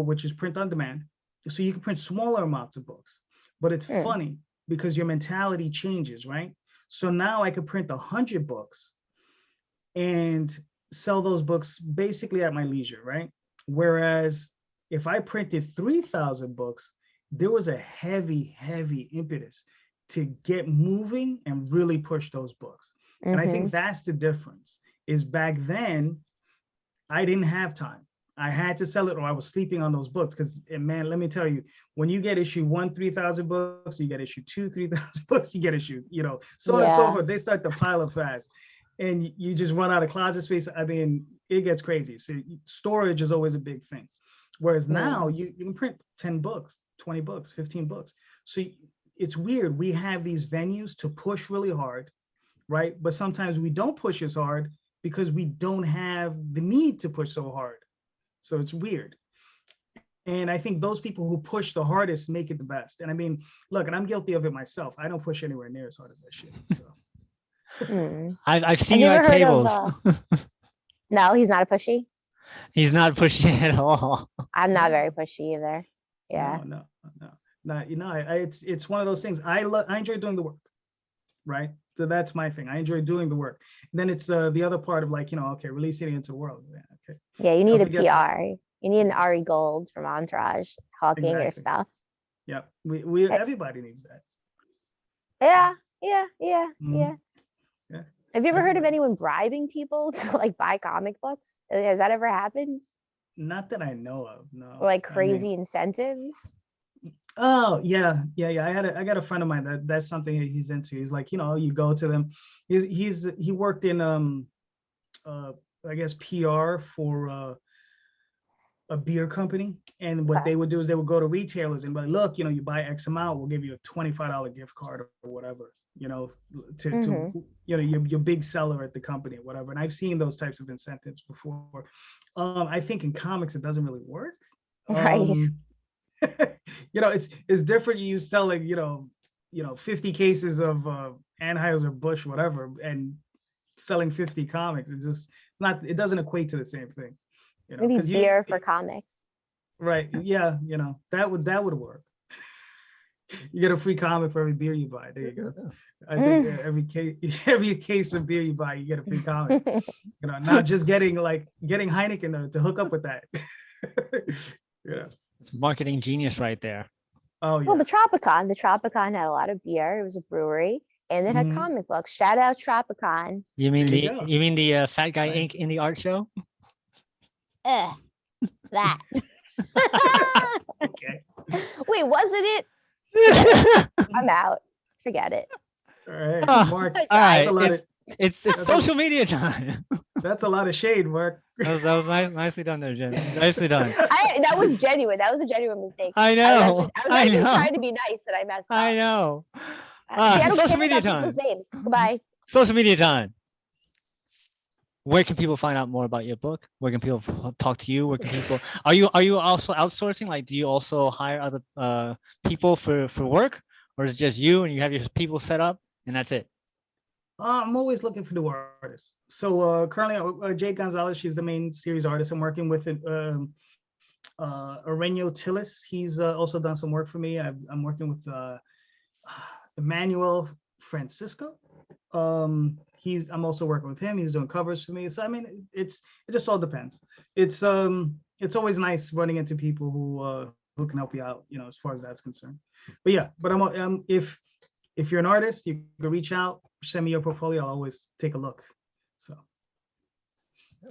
C: which is print on demand. So you can print smaller amounts of books, but it's funny because your mentality changes, right? So now I could print 100 books and sell those books basically at my leisure, right? Whereas if I printed 3,000 books, there was a heavy impetus to get moving and really push those books. And I think that's the difference, is back then, I didn't have time. I had to sell it or I was sleeping on those books. Because, man, let me tell you, when you get issue 1, 3,000 books, you get issue 2, 3,000 books, you get issue, you know, so on and so forth. They start to pile up fast. And you just run out of closet space. I mean, it gets crazy. So storage is always a big thing. Whereas now you can print 10 books, 20 books, 15 books. So it's weird. We have these venues to push really hard, right? But sometimes we don't push as hard because we don't have the need to push so hard. So it's weird. And I think those people who push the hardest make it the best. And I mean, look, and I'm guilty of it myself. I don't push anywhere near as hard as that shit. So.
A: I've seen you at tables.
E: No, he's not a pushy.
A: He's not pushy at all.
E: I'm not very pushy either. Yeah.
C: No. You know, it's one of those things. I enjoy doing the work, right? So that's my thing. I enjoy doing the work. And then it's the other part of like, you know, okay, releasing it into the world. Yeah, okay.
E: Yeah, you need a PR. You need an Ari Gold from Entourage hawking your stuff.
C: Yeah, we everybody needs that.
E: Yeah. Have you ever heard of anyone bribing people to like buy comic books? Has that ever happened?
C: Not that I know of, no.
E: Or like crazy incentives?
C: Oh yeah. I got a friend of mine that's something he's into. He's like, you know, you go to them. He worked in I guess PR for a beer company, and what they would do is they would go to retailers and be like, look, you know, you buy X amount, we'll give you a $25 gift card or whatever, you know, to you know, your big seller at the company or whatever. And I've seen those types of incentives before. I think in comics it doesn't really work.
E: Right.
C: You know, it's different. You selling, you know, 50 cases of Anheuser-Busch, whatever, and selling 50 comics. It doesn't equate to the same thing. You know,
E: maybe beer for comics.
C: Right. Yeah. You know, that would work. You get a free comic for every beer you buy. There you go. I think every case of beer you buy, you get a free comic. You know, not just getting Heineken to hook up with that. Yeah.
A: It's marketing genius right there.
C: Oh yeah.
E: Well, the Tropicon had a lot of beer. It was a brewery, and it had comic books. Shout out Tropicon.
A: You mean the Fat Guy Inc. in the art show?
E: That.
C: Okay.
E: Wait, wasn't it? I'm out. Forget it.
C: All right,
A: Ah,
C: Mark.
A: all
C: That's a
A: right,
C: lot of
A: it's
C: that's a-
A: social media time.
C: that's a lot of shade, Mark.
A: That was nicely done there, Jen. Nicely done.
E: That was genuine. That was a genuine mistake.
A: I
E: I
A: know.
E: was
A: I
E: actually
A: know.
E: trying to be nice and I messed up.
A: I know.
E: See, I don't
A: Social
E: care
A: media
E: about people's
A: time.
E: names. Goodbye.
A: Social media time. Where can people find out more about your book? Where can people talk to you? Where can people are you also outsourcing? Like, do you also hire other people for work, or is it just you and you have your people set up and that's it?
C: I'm always looking for new artists. So currently, Jake Gonzalez, she's the main series artist I'm working with. Aurelio Tillis, he's also done some work for me. I'm working with Emmanuel Francisco. I'm also working with him. He's doing covers for me. So I mean, it just all depends. It's always nice running into people who can help you out, as far as that's concerned. But yeah, but if you're an artist, you can reach out, send me your portfolio. I'll always take a look. So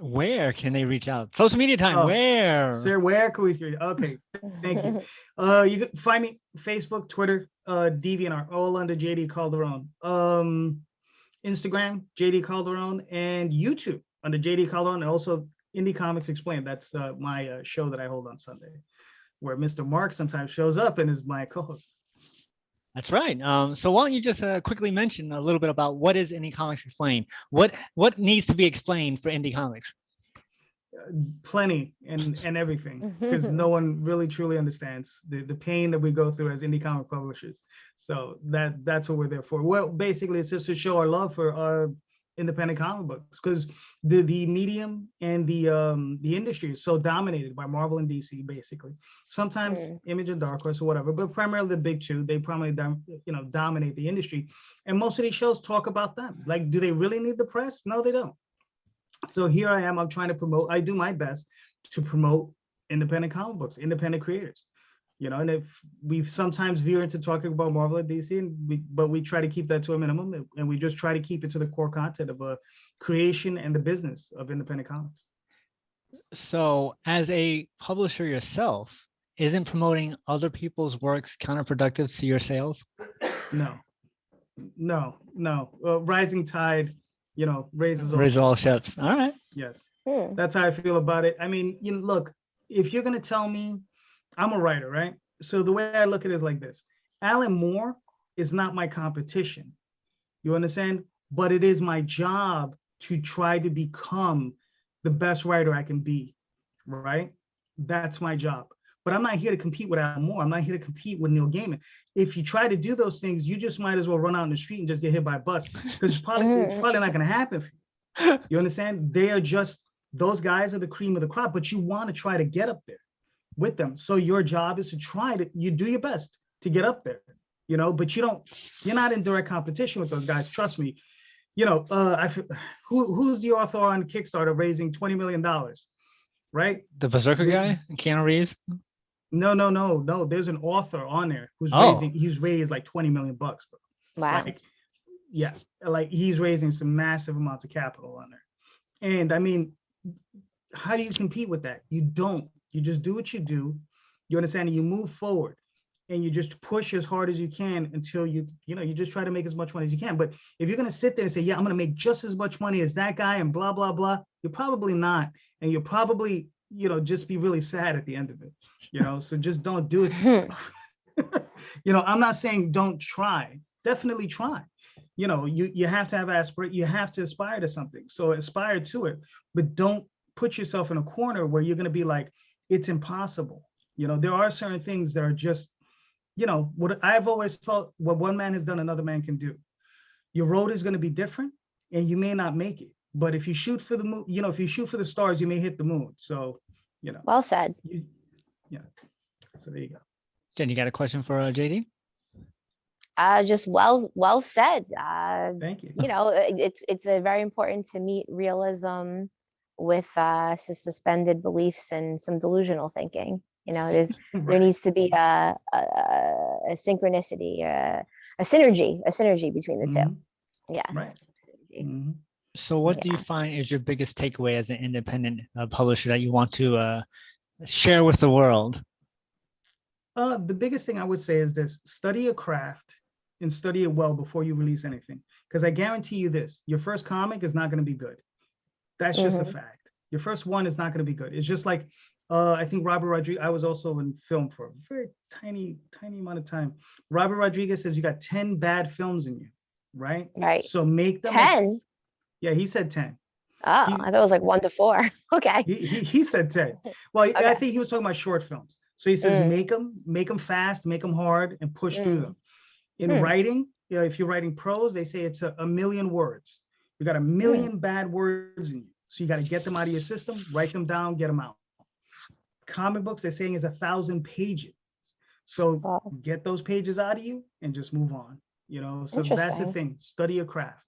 A: Where can they reach out? Social media time.
C: Oh,
A: where?
C: sir, where can we? Okay, thank you. You can find me Facebook, Twitter, DeviantArt, all under JD Calderon. Instagram, JD Calderon, and YouTube under JD Calderon, and also Indie Comics Explained. That's my show that I hold on Sunday, where Mr. Mark sometimes shows up and is my co-host.
A: That's right. So why don't you just quickly mention a little bit about what is Indie Comics Explained? What needs to be explained for Indie Comics?
C: Plenty and everything, because no one really truly understands the pain that we go through as indie comic publishers. So that's what we're there for. Well, basically, it's just to show our love for our independent comic books, because the medium and the industry is so dominated by Marvel and DC, basically. Sometimes Image and Dark Horse or whatever, but primarily the big two. They probably dominate the industry, and most of these shows talk about them. Like, do they really need the press? No, they don't. So here I am, I'm trying to promote, I do my best to promote independent comic books, independent creators, and if we've sometimes veer into talking about Marvel and DC, but we try to keep that to a minimum, and we just try to keep it to the core content of a creation and the business of independent comics.
A: So as a publisher yourself, isn't promoting other people's works counterproductive to your sales?
C: No. Rising tide,
A: Raise all ships. All right.
C: Yes, that's how I feel about it. I mean, look, if you're gonna tell me, I'm a writer, right? So the way I look at it is like this: Alan Moore is not my competition. You understand? But it is my job to try to become the best writer I can be, right? That's my job. But I'm not here to compete with Alan Moore. I'm not here to compete with Neil Gaiman. If you try to do those things, you just might as well run out in the street and just get hit by a bus, because it's probably not going to happen for you. You understand? They are just, those guys are the cream of the crop, but you want to try to get up there with them. So your job is to you do your best to get up there, but you're not in direct competition with those guys. Trust me. Who's the author on Kickstarter raising $20 million, right?
A: The Berserker guy, Keanu Reeves?
C: No. There's an author on there who's raised like $20 million, bro.
E: Wow.
C: Like he's raising some massive amounts of capital on there. And I mean, how do you compete with that? You don't. You just do what you do. You understand? And you move forward, and you just push as hard as you can until you just try to make as much money as you can. But if you're gonna sit there and say, yeah, I'm gonna make just as much money as that guy and blah blah blah, you're probably not, and you'll probably just be really sad at the end of it. So just don't do it to yourself. I'm not saying don't try. Definitely try. You have to have aspiration. You have to aspire to something. So aspire to it, but don't put yourself in a corner where you're going to be like, it's impossible. There are certain things that are just, what I've always felt, what one man has done, another man can do. Your road is going to be different, and you may not make it. But if you shoot for the moon, if you shoot for the stars, you may hit the moon. So,
E: Well said.
C: So there you go.
A: Jen, you got a question for JD?
E: Just well said.
C: Thank you.
E: It's very important to meet realism with suspended beliefs and some delusional thinking. There needs to be a synchronicity, a synergy between the two. Yeah.
C: Right. Mm-hmm.
A: So what do you find is your biggest takeaway as an independent publisher that you want to share with the world?
C: The biggest thing I would say is this: study a craft and study it well before you release anything. Because I guarantee you this: your first comic is not going to be good. That's just a fact. Your first one is not going to be good. It's just like I think Robert Rodriguez. I was also in film for a very tiny amount of time. Robert Rodriguez says you got 10 bad films in you, right?
E: Right.
C: So make them
E: 10.
C: Yeah, he said 10.
E: Oh, I thought it was like 1 to 4. Okay.
C: He said 10. Well, okay. I think he was talking about short films. So he says make them fast, make them hard, and push through them. In writing, if you're writing prose, they say it's a million words. You got a million bad words in you. So you got to get them out of your system, write them down, get them out. Comic books, they're saying, is 1,000 pages. So get those pages out of you and just move on. So that's the thing. Study your craft.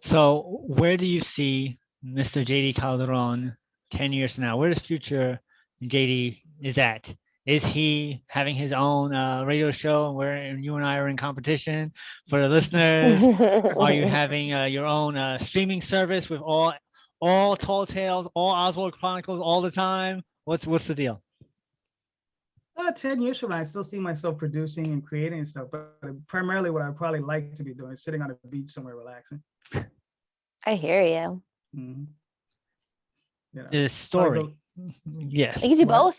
A: So where do you see Mr. JD Calderon 10 years from now? Where the future JD is at? Is he having his own radio show where you and I are in competition for the listeners? Are you having your own streaming service with all Tall Tales, all Oswald Chronicles all the time? What's the deal?
C: 10 years from now, I still see myself producing and creating and stuff, but primarily what I'd probably like to be doing is sitting on a beach somewhere relaxing.
E: I hear you.
A: The story. Yes.
E: You can do both.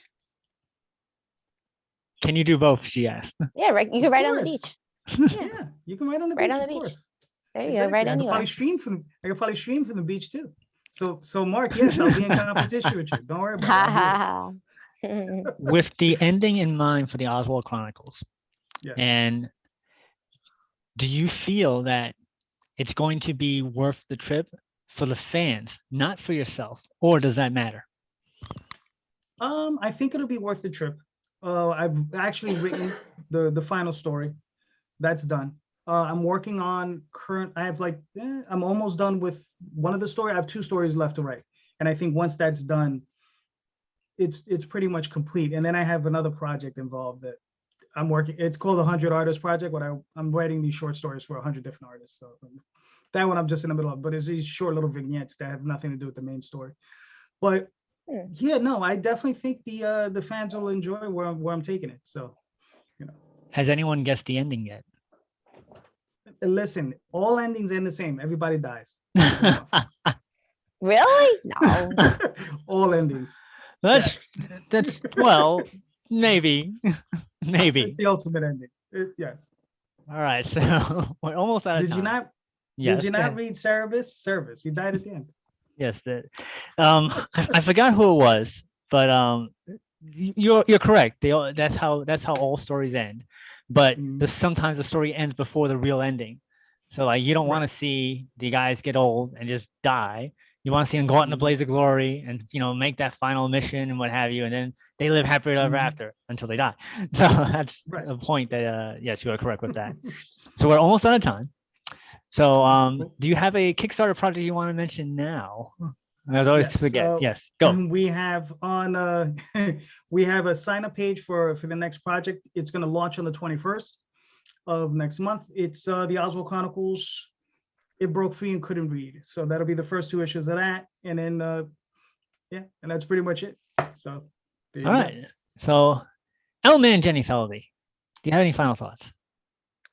A: Can you do both? She asked.
E: Yeah, right. You can write on the beach.
C: Yeah, you can write on the beach.
E: Right on the beach. There you go. Right anywhere.
C: I could probably stream from the beach too. So Mark, yes, I'll be in competition with you. Don't worry about it.
A: With the ending in mind for the Oswald Chronicles, and do you feel that it's going to be worth the trip for the fans, not for yourself, or does that matter?
C: I think it'll be worth the trip. I've actually written the final story. That's done. I'm working on I have I'm almost done with one of the story. I have 2 stories left to write. And I think once that's done, it's pretty much complete. And then I have another project involved that I'm working. It's called the 100 Artists Project, but I'm writing these short stories for 100 different artists. So that one I'm just in the middle of, but it's these short little vignettes that have nothing to do with the main story. But yeah, no, I definitely think the fans will enjoy where I'm taking it. So,
A: Has anyone guessed the ending yet?
C: Listen, all endings end the same. Everybody dies.
E: Really? No.
C: All endings.
A: That's well, maybe.
C: It's the ultimate ending. Yes. All
A: right, so we're almost out of time.
C: Did you not read Service? He died at the end.
A: Yes, I forgot who it was, but you're correct. That's how all stories end. But sometimes the story ends before the real ending. So you don't want to see the guys get old and just die. You want to see them go out in the blaze of glory and make that final mission and what have you, and then they live happily ever after until they die. So that's the point. That yes, you are correct with that. So we're almost out of time. So do you have a Kickstarter project you want to mention now? I always forget. Yes, go.
C: We have we have a sign up page for the next project. It's going to launch on the 21st of next month. It's the Oswald Chronicles. It Broke Free and Couldn't Read. So that'll be the first 2 issues of that, and then and that's pretty much it. So
A: all right. So Elman and Jenny Felby, do you have any final thoughts?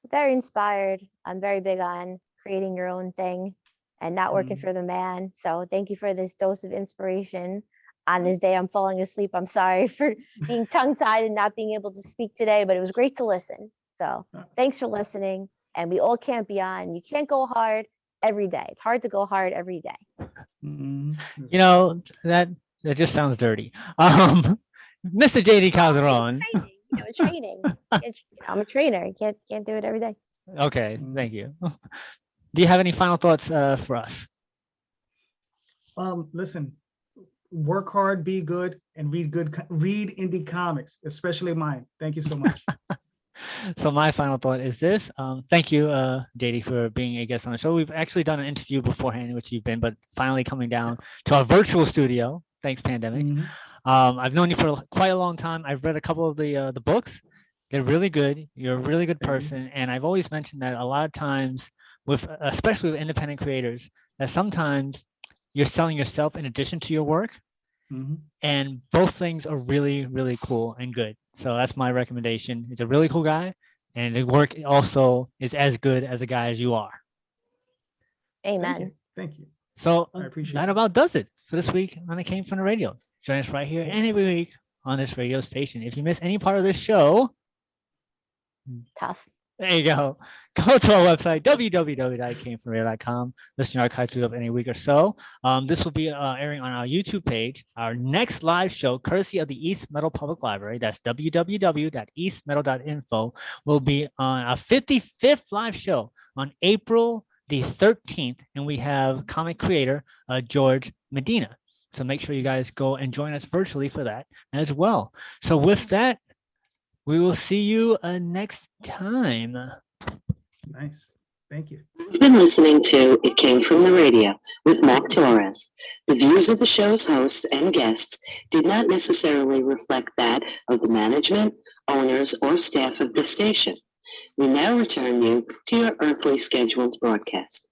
E: Very inspired. I'm very big on creating your own thing and not working for the man. So thank you for this dose of inspiration on this day I'm falling asleep. I'm sorry for being tongue-tied and not being able to speak today, but it was great to listen. So thanks for listening. And we all can't be on. You can't go hard every day. It's hard to go hard every day.
A: That just sounds dirty. Mr. JD Calderon.
E: Training. I'm a trainer. I can't do it every day.
A: Okay, thank you. Do you have any final thoughts for us?
C: Listen, work hard, be good, and read indie comics, especially mine. Thank you so much.
A: So my final thought is this. Thank you, JD, for being a guest on the show. We've actually done an interview beforehand, which you've been, but finally coming down to our virtual studio. Thanks, pandemic. I've known you for quite a long time. I've read a couple of the books. They're really good. You're a really good person. And I've always mentioned that a lot of times especially with independent creators, that sometimes you're selling yourself in addition to your work,
C: Mhm.
A: and both things are really, really cool and good. So that's my recommendation. He's a really cool guy, and the work also is as good as the guy as you are.
C: Thank
E: Amen.
C: you. Thank you.
A: So
C: I appreciate
A: that
C: it.
A: about does it for this week on It Came From the Radio. Join us right here and every week on this radio station. If you miss any part of this show,
E: Tough.
A: there you go. Go to our website, www.itcamefromradio.com. Listen to our archives up any week or so. This will be airing on our YouTube page. Our next live show, courtesy of the East Meadow Public Library, that's www.eastmeadow.info, will be on our 55th live show on April the 13th. And we have comic creator George Medina. So make sure you guys go and join us virtually for that as well. So with that, we will see you next time.
C: Nice. Thank you.
D: You've been listening to It Came From the Radio with Mark Torres. The views of the show's hosts and guests did not necessarily reflect that of the management, owners, or staff of the station. We now return you to your earthly scheduled broadcast.